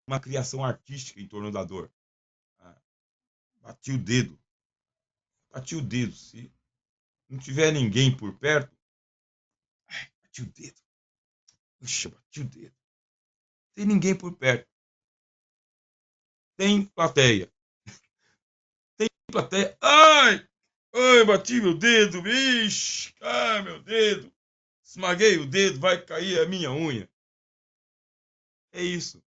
[SPEAKER 2] uma criação artística em torno da dor. Ah, bati o dedo. Bati o dedo. Se não tiver ninguém por perto, bati o dedo. Puxa, bati o dedo. Tem ninguém por perto. Tem plateia. Tem plateia. Ai! Ai, bati meu dedo, bicho. Ai, meu dedo. Esmaguei o dedo, vai cair a minha unha. É isso.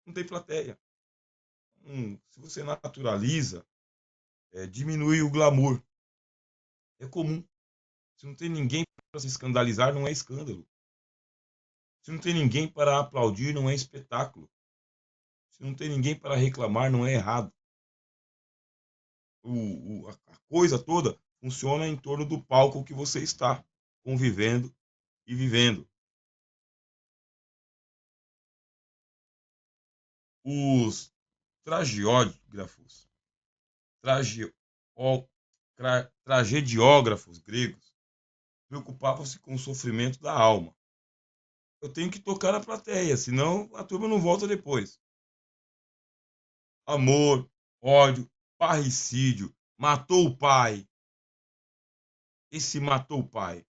[SPEAKER 2] Não tem plateia. Se você naturaliza, diminui o glamour. É comum. Se não tem ninguém para se escandalizar, não é escândalo. Se não tem ninguém para aplaudir, não é espetáculo. Se não tem ninguém para reclamar, não é errado. A coisa toda funciona em torno do palco que você está convivendo e vivendo. Os tragiógrafos, trage, tragediógrafos gregos preocupavam-se com o sofrimento da alma. Eu tenho que tocar na plateia, senão a turma não volta depois. Amor, ódio, parricídio, matou o pai. Esse matou o pai.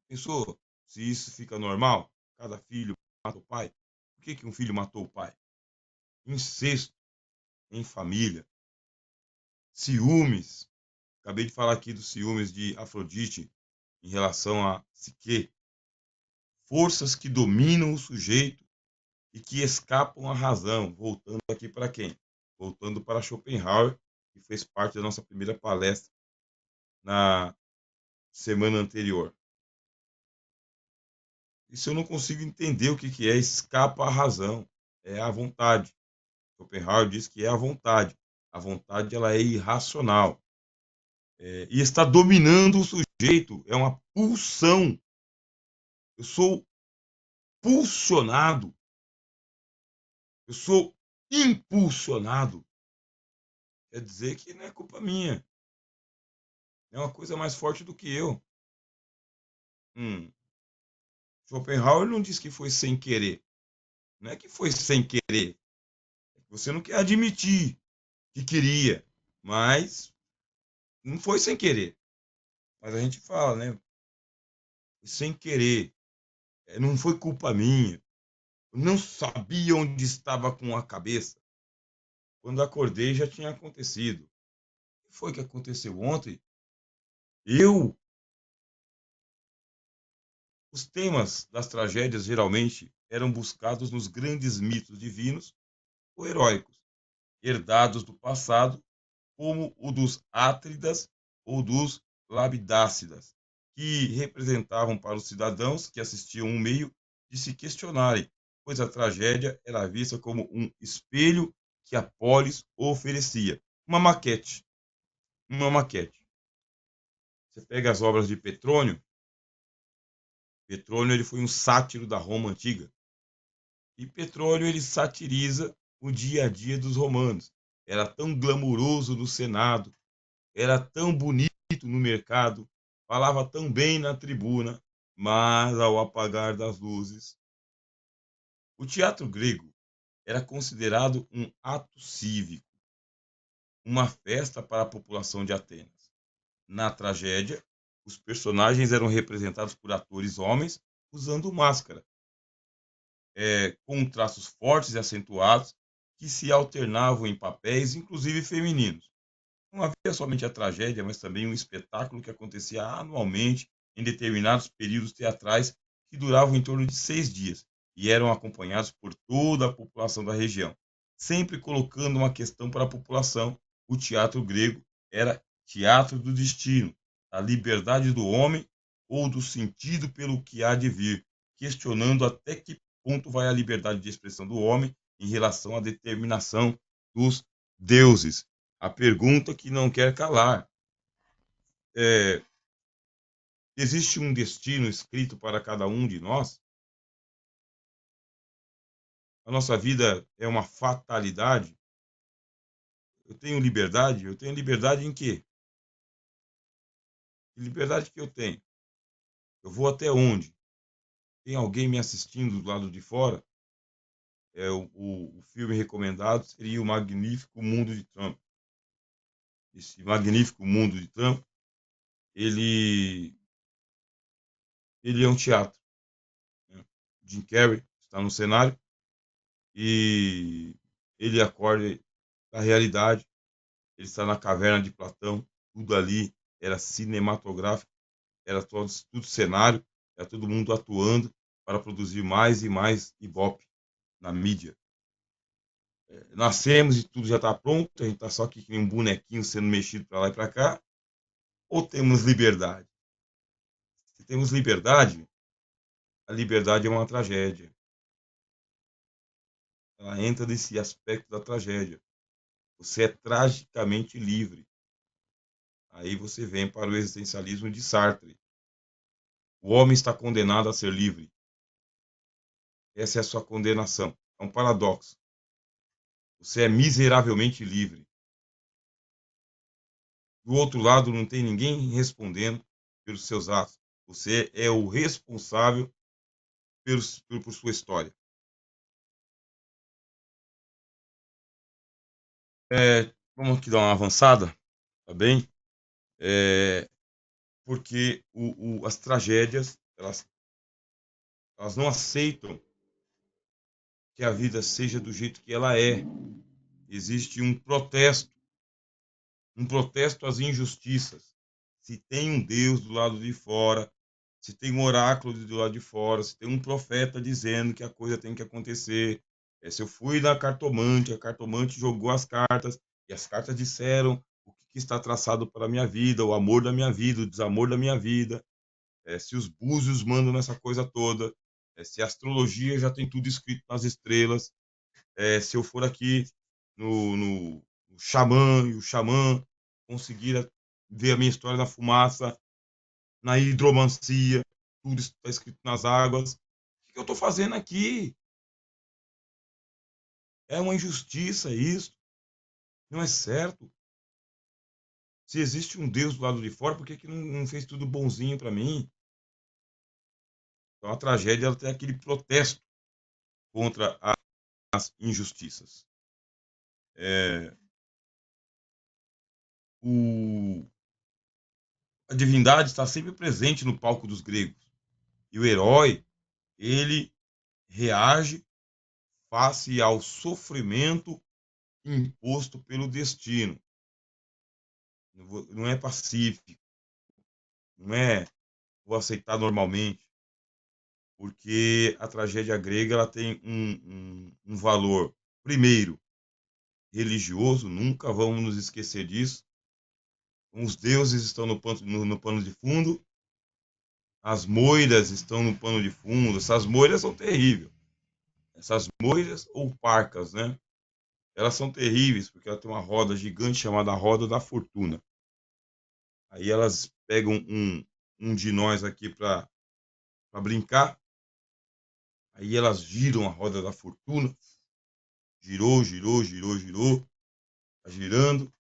[SPEAKER 2] Pensou se isso fica normal? Cada filho mata o pai? Por que um filho matou o pai? Incesto em família. Ciúmes. Acabei de falar aqui dos ciúmes de Afrodite em relação a Psique. Forças que dominam o sujeito e que escapam à razão. Voltando aqui para quem? Voltando para Schopenhauer, que fez parte da nossa primeira palestra na semana anterior. Isso eu não consigo entender o que é escapa à razão. É a vontade. Schopenhauer diz que é a vontade. A vontade ela é irracional. E está dominando o sujeito. É uma pulsão. Eu sou pulsionado. Eu sou impulsionado. Quer dizer que não é culpa minha. É uma coisa mais forte do que eu. Schopenhauer não diz que foi sem querer. Não é que foi sem querer. Você não quer admitir que queria, mas não foi sem querer. Mas a gente fala, né? Sem querer. Não foi culpa minha. Eu não sabia onde estava com a cabeça. Quando acordei já tinha acontecido. O que foi que aconteceu ontem? Eu. Os temas das tragédias geralmente eram buscados nos grandes mitos divinos ou heróicos, herdados do passado, como o dos Átridas ou dos Labidácidas, que representavam para os cidadãos que assistiam um meio de se questionarem, pois a tragédia era vista como um espelho que a polis oferecia. Uma maquete. Uma maquete. Você pega as obras de Petrônio. Petrônio ele foi um sátiro da Roma antiga. E Petrônio ele satiriza o dia a dia dos romanos. Era tão glamuroso no Senado, era tão bonito no mercado, falava tão bem na tribuna, mas ao apagar das luzes. O teatro grego era considerado um ato cívico, uma festa para a população de Atenas. Na tragédia, os personagens eram representados por atores homens usando máscara. com traços fortes e acentuados, que se alternavam em papéis, inclusive femininos. Não havia somente a tragédia, mas também um espetáculo que acontecia anualmente em determinados períodos teatrais que duravam em torno de 6 dias e eram acompanhados por toda a população da região, sempre colocando uma questão para a população. O teatro grego era teatro do destino, da liberdade do homem ou do sentido pelo que há de vir, questionando até que ponto vai a liberdade de expressão do homem em relação à determinação dos deuses. A pergunta que não quer calar é: existe um destino escrito para cada um de nós? A nossa vida é uma fatalidade? Eu tenho liberdade? Eu tenho liberdade em quê? Que liberdade que eu tenho? Eu vou até onde? Tem alguém me assistindo do lado de fora? O filme recomendado seria O Magnífico Mundo de Trump. Esse Magnífico Mundo de Trump, ele, ele é um teatro, né? Jim Carrey está no cenário e ele acorda da realidade. Ele está na caverna de Platão, tudo ali era cinematográfico, era tudo cenário, era todo mundo atuando para produzir mais e mais Ibope na mídia. Nascemos e tudo já está pronto, a gente está só aqui que nem um bonequinho sendo mexido para lá e para cá, ou temos liberdade? Se temos liberdade, a liberdade é uma tragédia. Ela entra nesse aspecto da tragédia. Você é tragicamente livre. Aí você vem para o existencialismo de Sartre. O homem está condenado a ser livre. Essa é a sua condenação. É um paradoxo. Você é miseravelmente livre. Do outro lado, não tem ninguém respondendo pelos seus atos. Você é o responsável por sua história. Vamos aqui dar uma avançada, tá bem? Porque as tragédias, elas não aceitam que a vida seja do jeito que ela é. Existe um protesto às injustiças. Se tem um Deus do lado de fora, se tem um oráculo do lado de fora, se tem um profeta dizendo que a coisa tem que acontecer. Se eu fui na cartomante, a cartomante jogou as cartas, e as cartas disseram o que está traçado para a minha vida, o amor da minha vida, o desamor da minha vida. Se os búzios mandam nessa coisa toda, se a astrologia já tem tudo escrito nas estrelas, se eu for aqui no xamã e o xamã conseguir ver a minha história na fumaça, na hidromancia, tudo está escrito nas águas. O que eu estou fazendo aqui? É uma injustiça isso. Não é certo. Se existe um Deus do lado de fora, por que não fez tudo bonzinho para mim? Então a tragédia ela tem aquele protesto contra as injustiças. A divindade está sempre presente no palco dos gregos. E o herói, ele reage face ao sofrimento imposto pelo destino. Não é pacífico, não é vou aceitar normalmente, porque a tragédia grega ela tem um valor, primeiro, religioso, nunca vamos nos esquecer disso. Os deuses estão no pano de fundo, as moiras estão no pano de fundo. Essas moiras são terríveis. Essas moiras ou parcas, né? Elas são terríveis porque ela tem uma roda gigante chamada roda da fortuna. Aí elas pegam um de nós aqui para brincar. Aí elas giram a roda da fortuna. Girou, girou, girou, girou. Tá girando.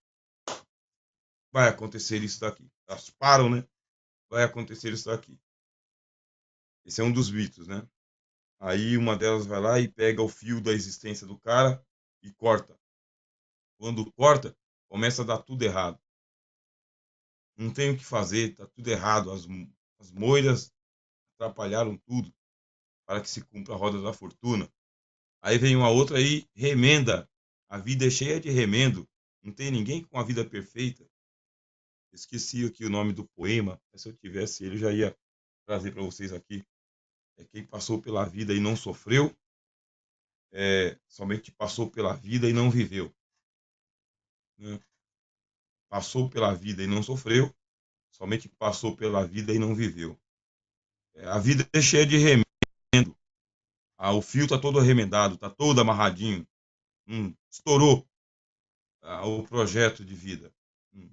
[SPEAKER 2] Vai acontecer isso daqui. Elas param, né? Vai acontecer isso daqui. Esse é um dos mitos, né? Aí uma delas vai lá e pega o fio da existência do cara e corta. Quando corta, começa a dar tudo errado. Não tem o que fazer, tá tudo errado. As moiras atrapalharam tudo. para que se cumpra a roda da fortuna. Aí vem uma outra aí, remenda. A vida é cheia de remendo. Não tem ninguém com a vida perfeita. Esqueci aqui o nome do poema, mas se eu tivesse ele, eu já ia trazer para vocês aqui. É quem passou pela vida e não sofreu, somente passou pela vida e não viveu. Né? Passou pela vida e não sofreu, somente passou pela vida e não viveu. A vida é cheia de remendo. O fio está todo remendado, está todo amarradinho. Estourou o projeto de vida.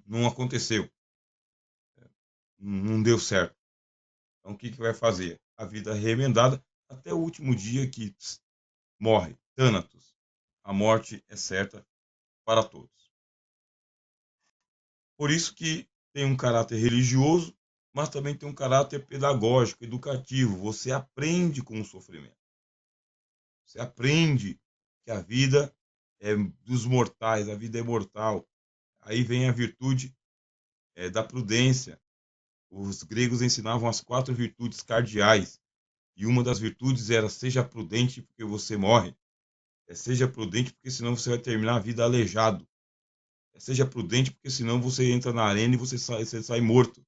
[SPEAKER 2] Não aconteceu. Não deu certo. Então, o que vai fazer? A vida remendada até o último dia que morre. Thanatos. A morte é certa para todos. Por isso que tem um caráter religioso, mas também tem um caráter pedagógico, educativo. Você aprende com o sofrimento. Você aprende que a vida é dos mortais, a vida é mortal. Aí vem a virtude da prudência. Os gregos ensinavam as 4 virtudes cardeais. E uma das virtudes era: seja prudente porque você morre. Seja prudente porque senão você vai terminar a vida aleijado. Seja prudente porque senão você entra na arena e você sai morto.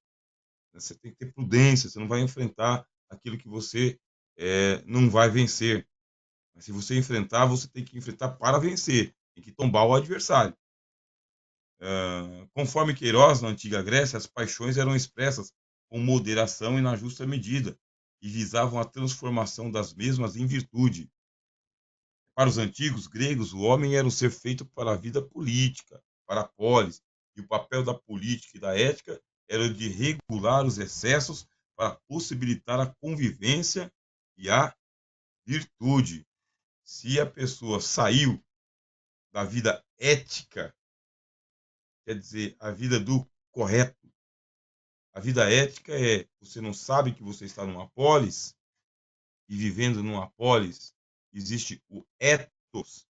[SPEAKER 2] Você tem que ter prudência, você não vai enfrentar aquilo que você não vai vencer. Mas se você enfrentar, você tem que enfrentar para vencer. Tem que tombar o adversário. Conforme Queiroz, na antiga Grécia, as paixões eram expressas com moderação e na justa medida, e visavam a transformação das mesmas em virtude. Para os antigos gregos, o homem era um ser feito para a vida política, para a polis, e o papel da política e da ética era o de regular os excessos para possibilitar a convivência e a virtude. Se a pessoa saiu da vida ética, quer dizer, a vida do correto. A vida ética é: você não sabe que você está numa polis, e vivendo numa polis existe o ethos,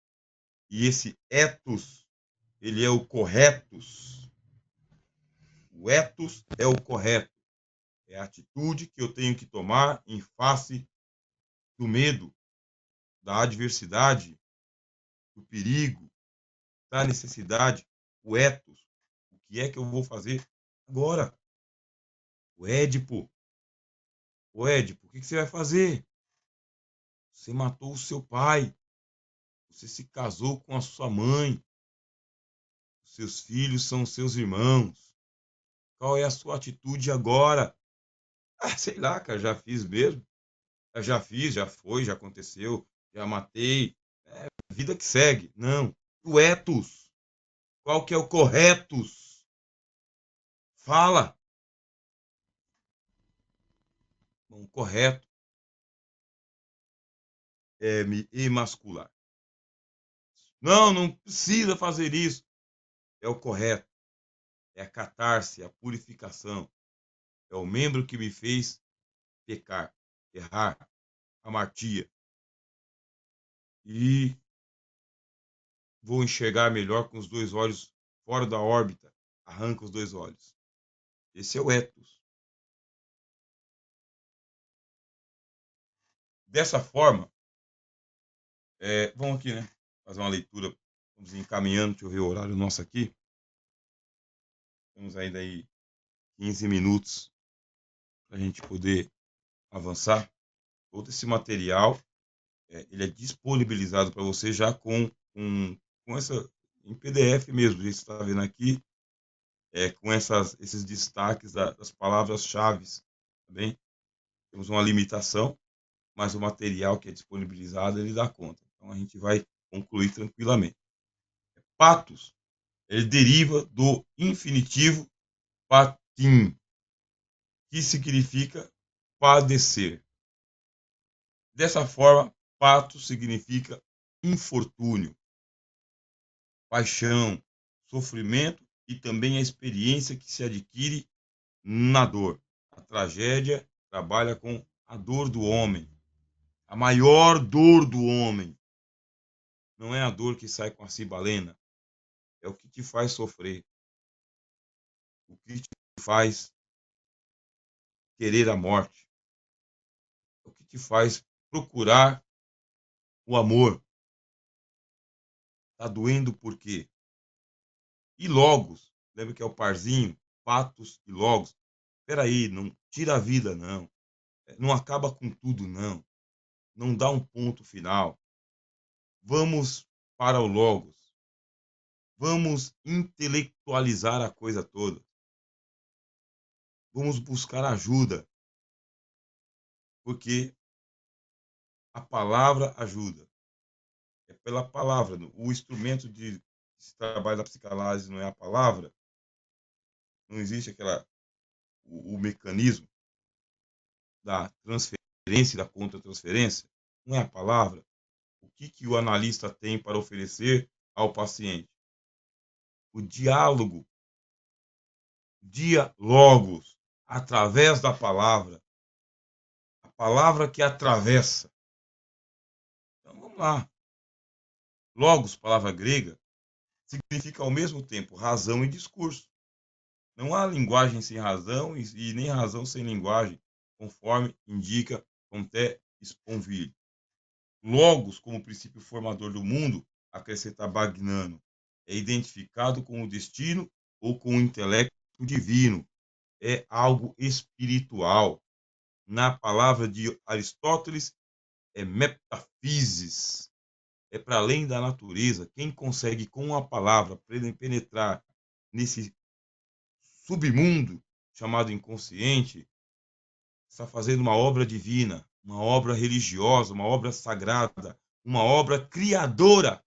[SPEAKER 2] e esse ethos, ele é o corretus. O ethos é o correto. É a atitude que eu tenho que tomar em face do medo, da adversidade, do perigo, da necessidade. O ethos. O que é que eu vou fazer agora? O Édipo. O Édipo, o que você vai fazer? Você matou o seu pai. Você se casou com a sua mãe. Os seus filhos são seus irmãos. Qual é a sua atitude agora? Sei lá, cara, já fiz mesmo. Eu já fiz, já foi, já aconteceu, já matei. Vida que segue. Não. O ethos. Qual que é o corretus? Fala. Bom, o correto é me emascular. Não, não precisa fazer isso. É o correto. É a catarse, a purificação. É o membro que me fez pecar, errar, amartia. E vou enxergar melhor com os 2 olhos fora da órbita. Arranca os 2 olhos. Esse é o ethos. Dessa forma, vamos aqui, né? Fazer uma leitura. Vamos encaminhando, deixa eu ver o horário nosso aqui. Temos ainda aí 15 minutos para a gente poder avançar. Todo esse material, ele é disponibilizado para você já com essa, em PDF mesmo. A gente está vendo aqui, com esses destaques das palavras-chave. Tá bem? Temos uma limitação, mas o material que é disponibilizado, ele dá conta. Então, a gente vai concluir tranquilamente. Patos, ele deriva do infinitivo patim, que significa padecer. Dessa forma, patos significa infortúnio, paixão, sofrimento e também a experiência que se adquire na dor. A tragédia trabalha com a dor do homem. A maior dor do homem não é a dor que sai com a cibalena, é o que te faz sofrer, o que te faz querer a morte, é o que te faz procurar o amor. Está doendo por quê? E logos, lembra que é o parzinho? Patos e logos. Espera aí, não tira a vida, não. Não acaba com tudo, não. Não dá um ponto final. Vamos para o logos. Vamos intelectualizar a coisa toda. Vamos buscar ajuda. Porque a palavra ajuda. É pela palavra. O instrumento de trabalho da psicanálise não é a palavra. Não existe o mecanismo da transferência e da contra-transferência. Não é a palavra. O que o analista tem para oferecer ao paciente? O diálogo. Diálogos. Através da palavra. A palavra que atravessa. Então vamos lá. Logos, palavra grega, significa ao mesmo tempo razão e discurso. Não há linguagem sem razão e nem razão sem linguagem, conforme indica Comte Sponville. Logos, como princípio formador do mundo, acrescenta Bagnano, é identificado com o destino ou com o intelecto divino. É algo espiritual. Na palavra de Aristóteles, é metafísis. É para além da natureza. Quem consegue, com a palavra, penetrar nesse submundo chamado inconsciente, está fazendo uma obra divina, uma obra religiosa, uma obra sagrada, uma obra criadora.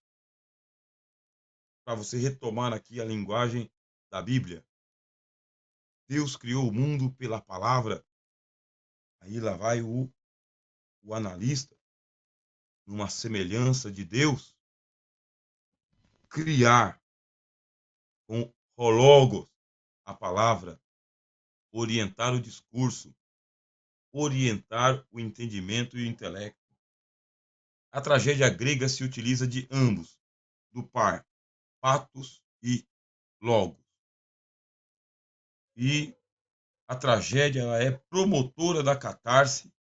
[SPEAKER 2] Para você retomar aqui a linguagem da Bíblia. Deus criou o mundo pela palavra. Aí lá vai o analista, numa semelhança de Deus, criar com o logos, a palavra, orientar o discurso, orientar o entendimento e o intelecto. A tragédia grega se utiliza de ambos, do par, patos e logos. E a tragédia ela é promotora da catarse,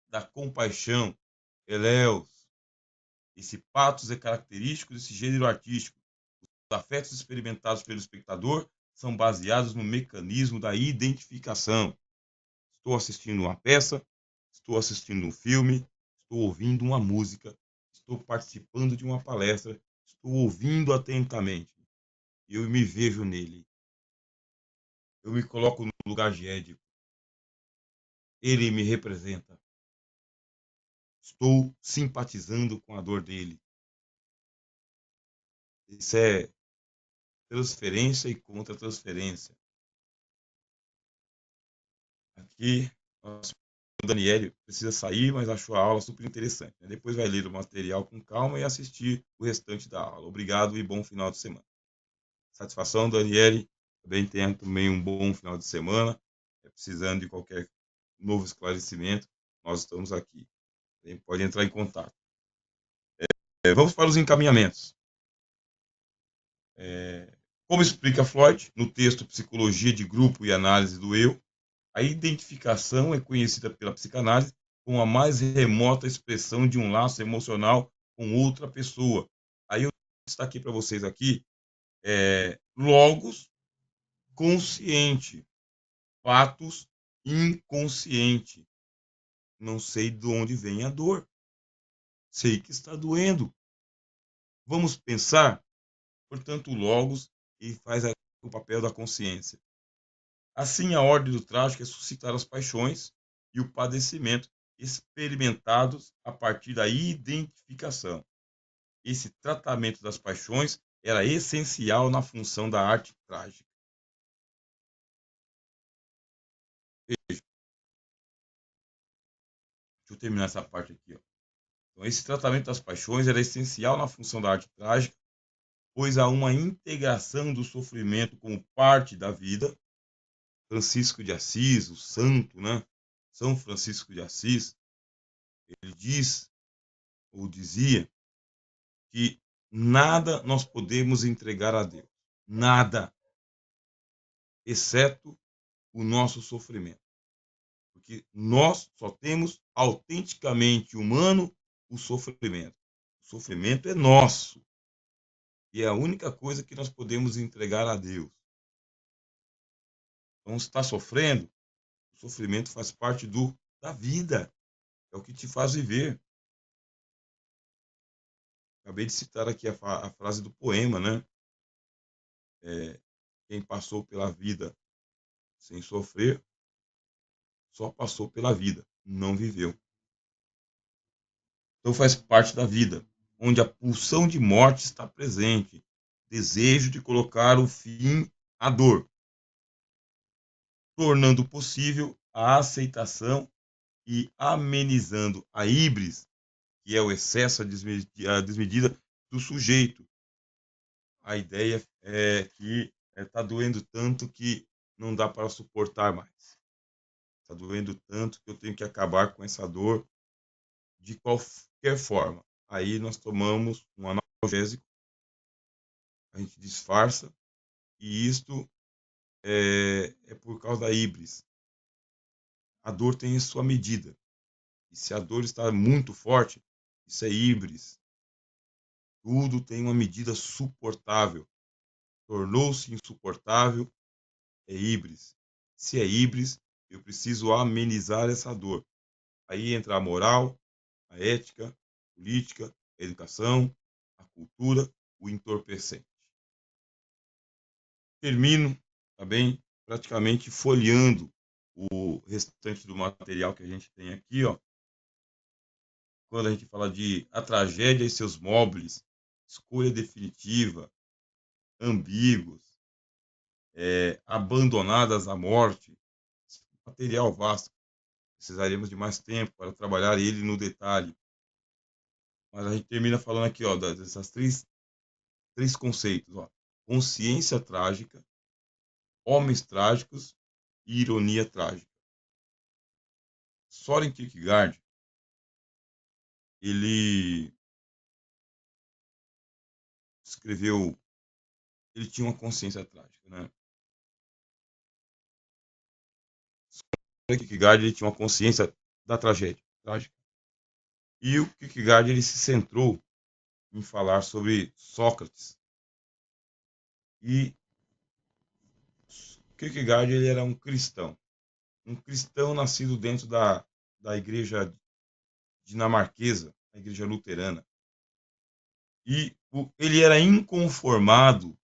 [SPEAKER 2] da compaixão, eleus. Esse patos é característico desse gênero artístico. Os afetos experimentados pelo espectador são baseados no mecanismo da identificação. Estou assistindo uma peça, estou assistindo um filme, estou ouvindo uma música, estou participando de uma palestra, estou ouvindo atentamente. Eu me vejo nele. Eu me coloco no lugar de Édipo. Ele me representa. Estou simpatizando com a dor dele. Isso é transferência e contra-transferência. Aqui, o Daniel precisa sair, mas achou a aula super interessante. Depois vai ler o material com calma e assistir o restante da aula. Obrigado e bom final de semana. Satisfação, Daniele. Também tenha também um bom final de semana. Precisando de qualquer novo esclarecimento, nós estamos aqui. Pode entrar em contato. Vamos para os encaminhamentos. Como explica Freud, no texto Psicologia de Grupo e Análise do Eu, a identificação é conhecida pela psicanálise como a mais remota expressão de um laço emocional com outra pessoa. Aí eu destaquei para vocês aqui, logos consciente, fatos inconsciente. Não sei de onde vem a dor. Sei que está doendo. Vamos pensar, portanto, o logos e faz o papel da consciência. Assim, a ordem do trágico é suscitar as paixões e o padecimento experimentados a partir da identificação. Esse tratamento das paixões era essencial na função da arte trágica. Veja, deixa eu terminar essa parte aqui. Então, esse tratamento das paixões era essencial na função da arte trágica, pois há uma integração do sofrimento como parte da vida. Francisco de Assis, o santo, né? São Francisco de Assis, ele diz, ou dizia, que nada nós podemos entregar a Deus. Nada. Exceto o nosso sofrimento. porque nós só temos autenticamente humano o sofrimento. O sofrimento é nosso. E é a única coisa que nós podemos entregar a Deus. Então, se está sofrendo, o sofrimento faz parte da vida. É o que te faz viver. Acabei de citar aqui a frase do poema, né? Quem passou pela vida sem sofrer, só passou pela vida, não viveu. Então faz parte da vida, onde a pulsão de morte está presente, desejo de colocar o fim à dor, tornando possível a aceitação e amenizando a híbris, que é o excesso, a desmedida do sujeito. A ideia é que está doendo tanto que não dá para suportar mais. Está doendo tanto que eu tenho que acabar com essa dor de qualquer forma. Aí nós tomamos um analgésico, a gente disfarça, e isto é por causa da híbris. A dor tem a sua medida. E se a dor está muito forte, isso é híbris. Tudo tem uma medida suportável. Tornou-se insuportável, é híbris. Se é híbris, eu preciso amenizar essa dor. Aí entra a moral, a ética, a política, a educação, a cultura, o entorpecente. Termino, tá bem, praticamente folheando o restante do material que a gente tem aqui, ó. Quando a gente fala de A Tragédia e Seus Móveis, Escolha Definitiva, Ambíguos, Abandonadas à Morte, material vasto. Precisaríamos de mais tempo para trabalhar ele no detalhe. Mas a gente termina falando aqui, ó, dessas três conceitos, ó. Consciência trágica, homens trágicos e ironia trágica. Soren Kierkegaard, ele escreveu, ele tinha uma consciência trágica, né? Soren Kierkegaard, ele tinha uma consciência da tragédia trágica. E o Kierkegaard, ele se centrou em falar sobre Sócrates. E Kierkegaard, ele era um cristão nascido dentro da igreja dinamarquesa, a igreja luterana. E ele era inconformado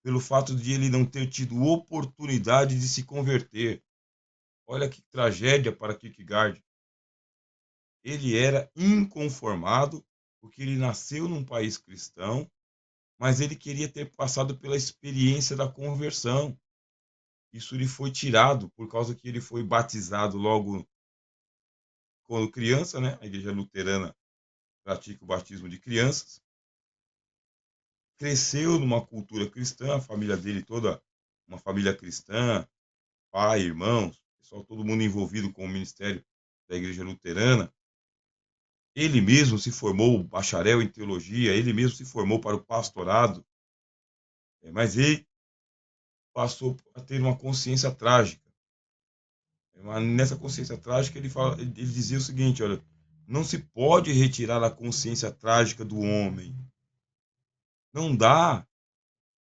[SPEAKER 2] pelo fato de ele não ter tido oportunidade de se converter. Olha que tragédia para Kierkegaard. Ele era inconformado porque ele nasceu num país cristão, mas ele queria ter passado pela experiência da conversão. Isso lhe foi tirado por causa que ele foi batizado logo quando criança, né? A igreja luterana pratica o batismo de crianças. Cresceu numa cultura cristã, a família dele toda uma família cristã, pai, irmãos, pessoal, todo mundo envolvido com o ministério da igreja luterana. Ele mesmo se formou bacharel em teologia, ele mesmo se formou para o pastorado, mas ele passou a ter uma consciência trágica. Nessa consciência trágica, ele dizia o seguinte, olha, não se pode retirar a consciência trágica do homem. Não dá.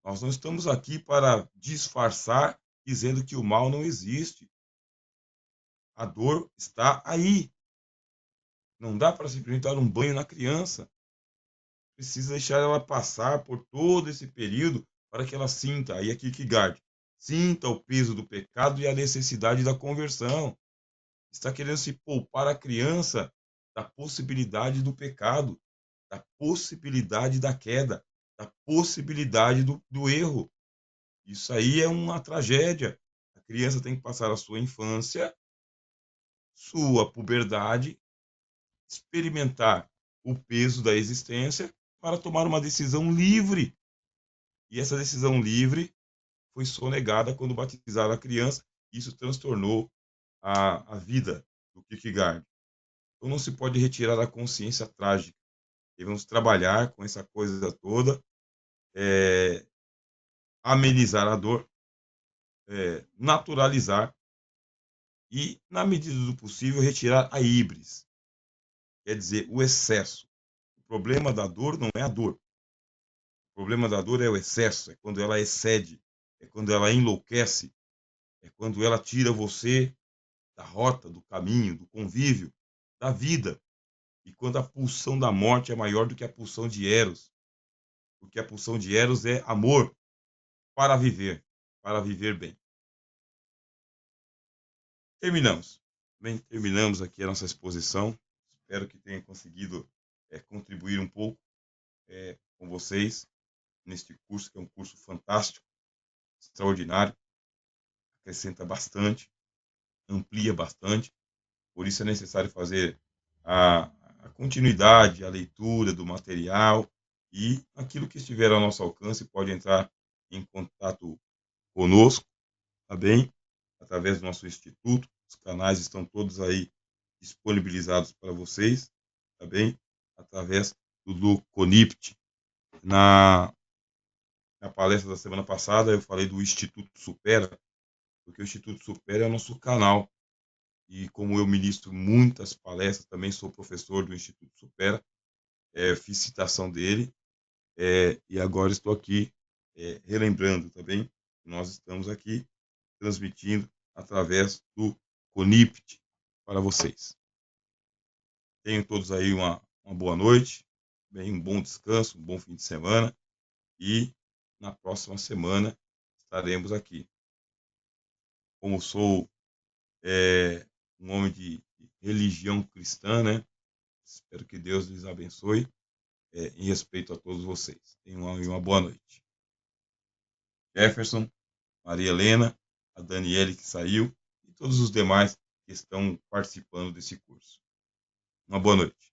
[SPEAKER 2] Nós não estamos aqui para disfarçar dizendo que o mal não existe. A dor está aí. Não dá para simplesmente dar um banho na criança. Precisa deixar ela passar por todo esse período para que ela sinta, aí é Kierkegaard, sinta o peso do pecado e a necessidade da conversão. Está querendo se poupar a criança da possibilidade do pecado, da possibilidade da queda, da possibilidade do erro. Isso aí é uma tragédia. A criança tem que passar a sua infância, sua puberdade, experimentar o peso da existência para tomar uma decisão livre. E essa decisão livre foi sonegada quando batizaram a criança. Isso transtornou a vida do Kierkegaard. Então não se pode retirar a consciência trágica. Devemos trabalhar com essa coisa toda, amenizar a dor, naturalizar e, na medida do possível, retirar a híbris, quer dizer, o excesso. O problema da dor não é a dor. O problema da dor é o excesso, é quando ela excede, é quando ela enlouquece, é quando ela tira você da rota, do caminho, do convívio, da vida. E quando a pulsão da morte é maior do que a pulsão de Eros. Porque a pulsão de Eros é amor para viver bem. Terminamos. Bem, terminamos aqui a nossa exposição. Espero que tenha conseguido contribuir um pouco com vocês neste curso, que é um curso fantástico, extraordinário, acrescenta bastante, amplia bastante. Por isso é necessário fazer a continuidade, a leitura do material e aquilo que estiver ao nosso alcance pode entrar em contato conosco, tá bem? Através do nosso instituto. Os canais estão todos aí disponibilizados para vocês, tá bem? Através do CONIPT. Na palestra da semana passada eu falei do Instituto Supera, porque o Instituto Supera é o nosso canal. E como eu ministro muitas palestras, também sou professor do Instituto Supera, fiz citação dele, e agora estou aqui relembrando também que nós estamos aqui transmitindo através do CONIPT para vocês. Tenham todos aí uma boa noite, bem, um bom descanso, um bom fim de semana e na próxima semana estaremos aqui. Como sou um homem de religião cristã, né? Espero que Deus lhes abençoe em respeito a todos vocês. Tenham uma boa noite. Jefferson, Maria Helena, a Daniele que saiu e todos os demais que estão participando desse curso. Uma boa noite.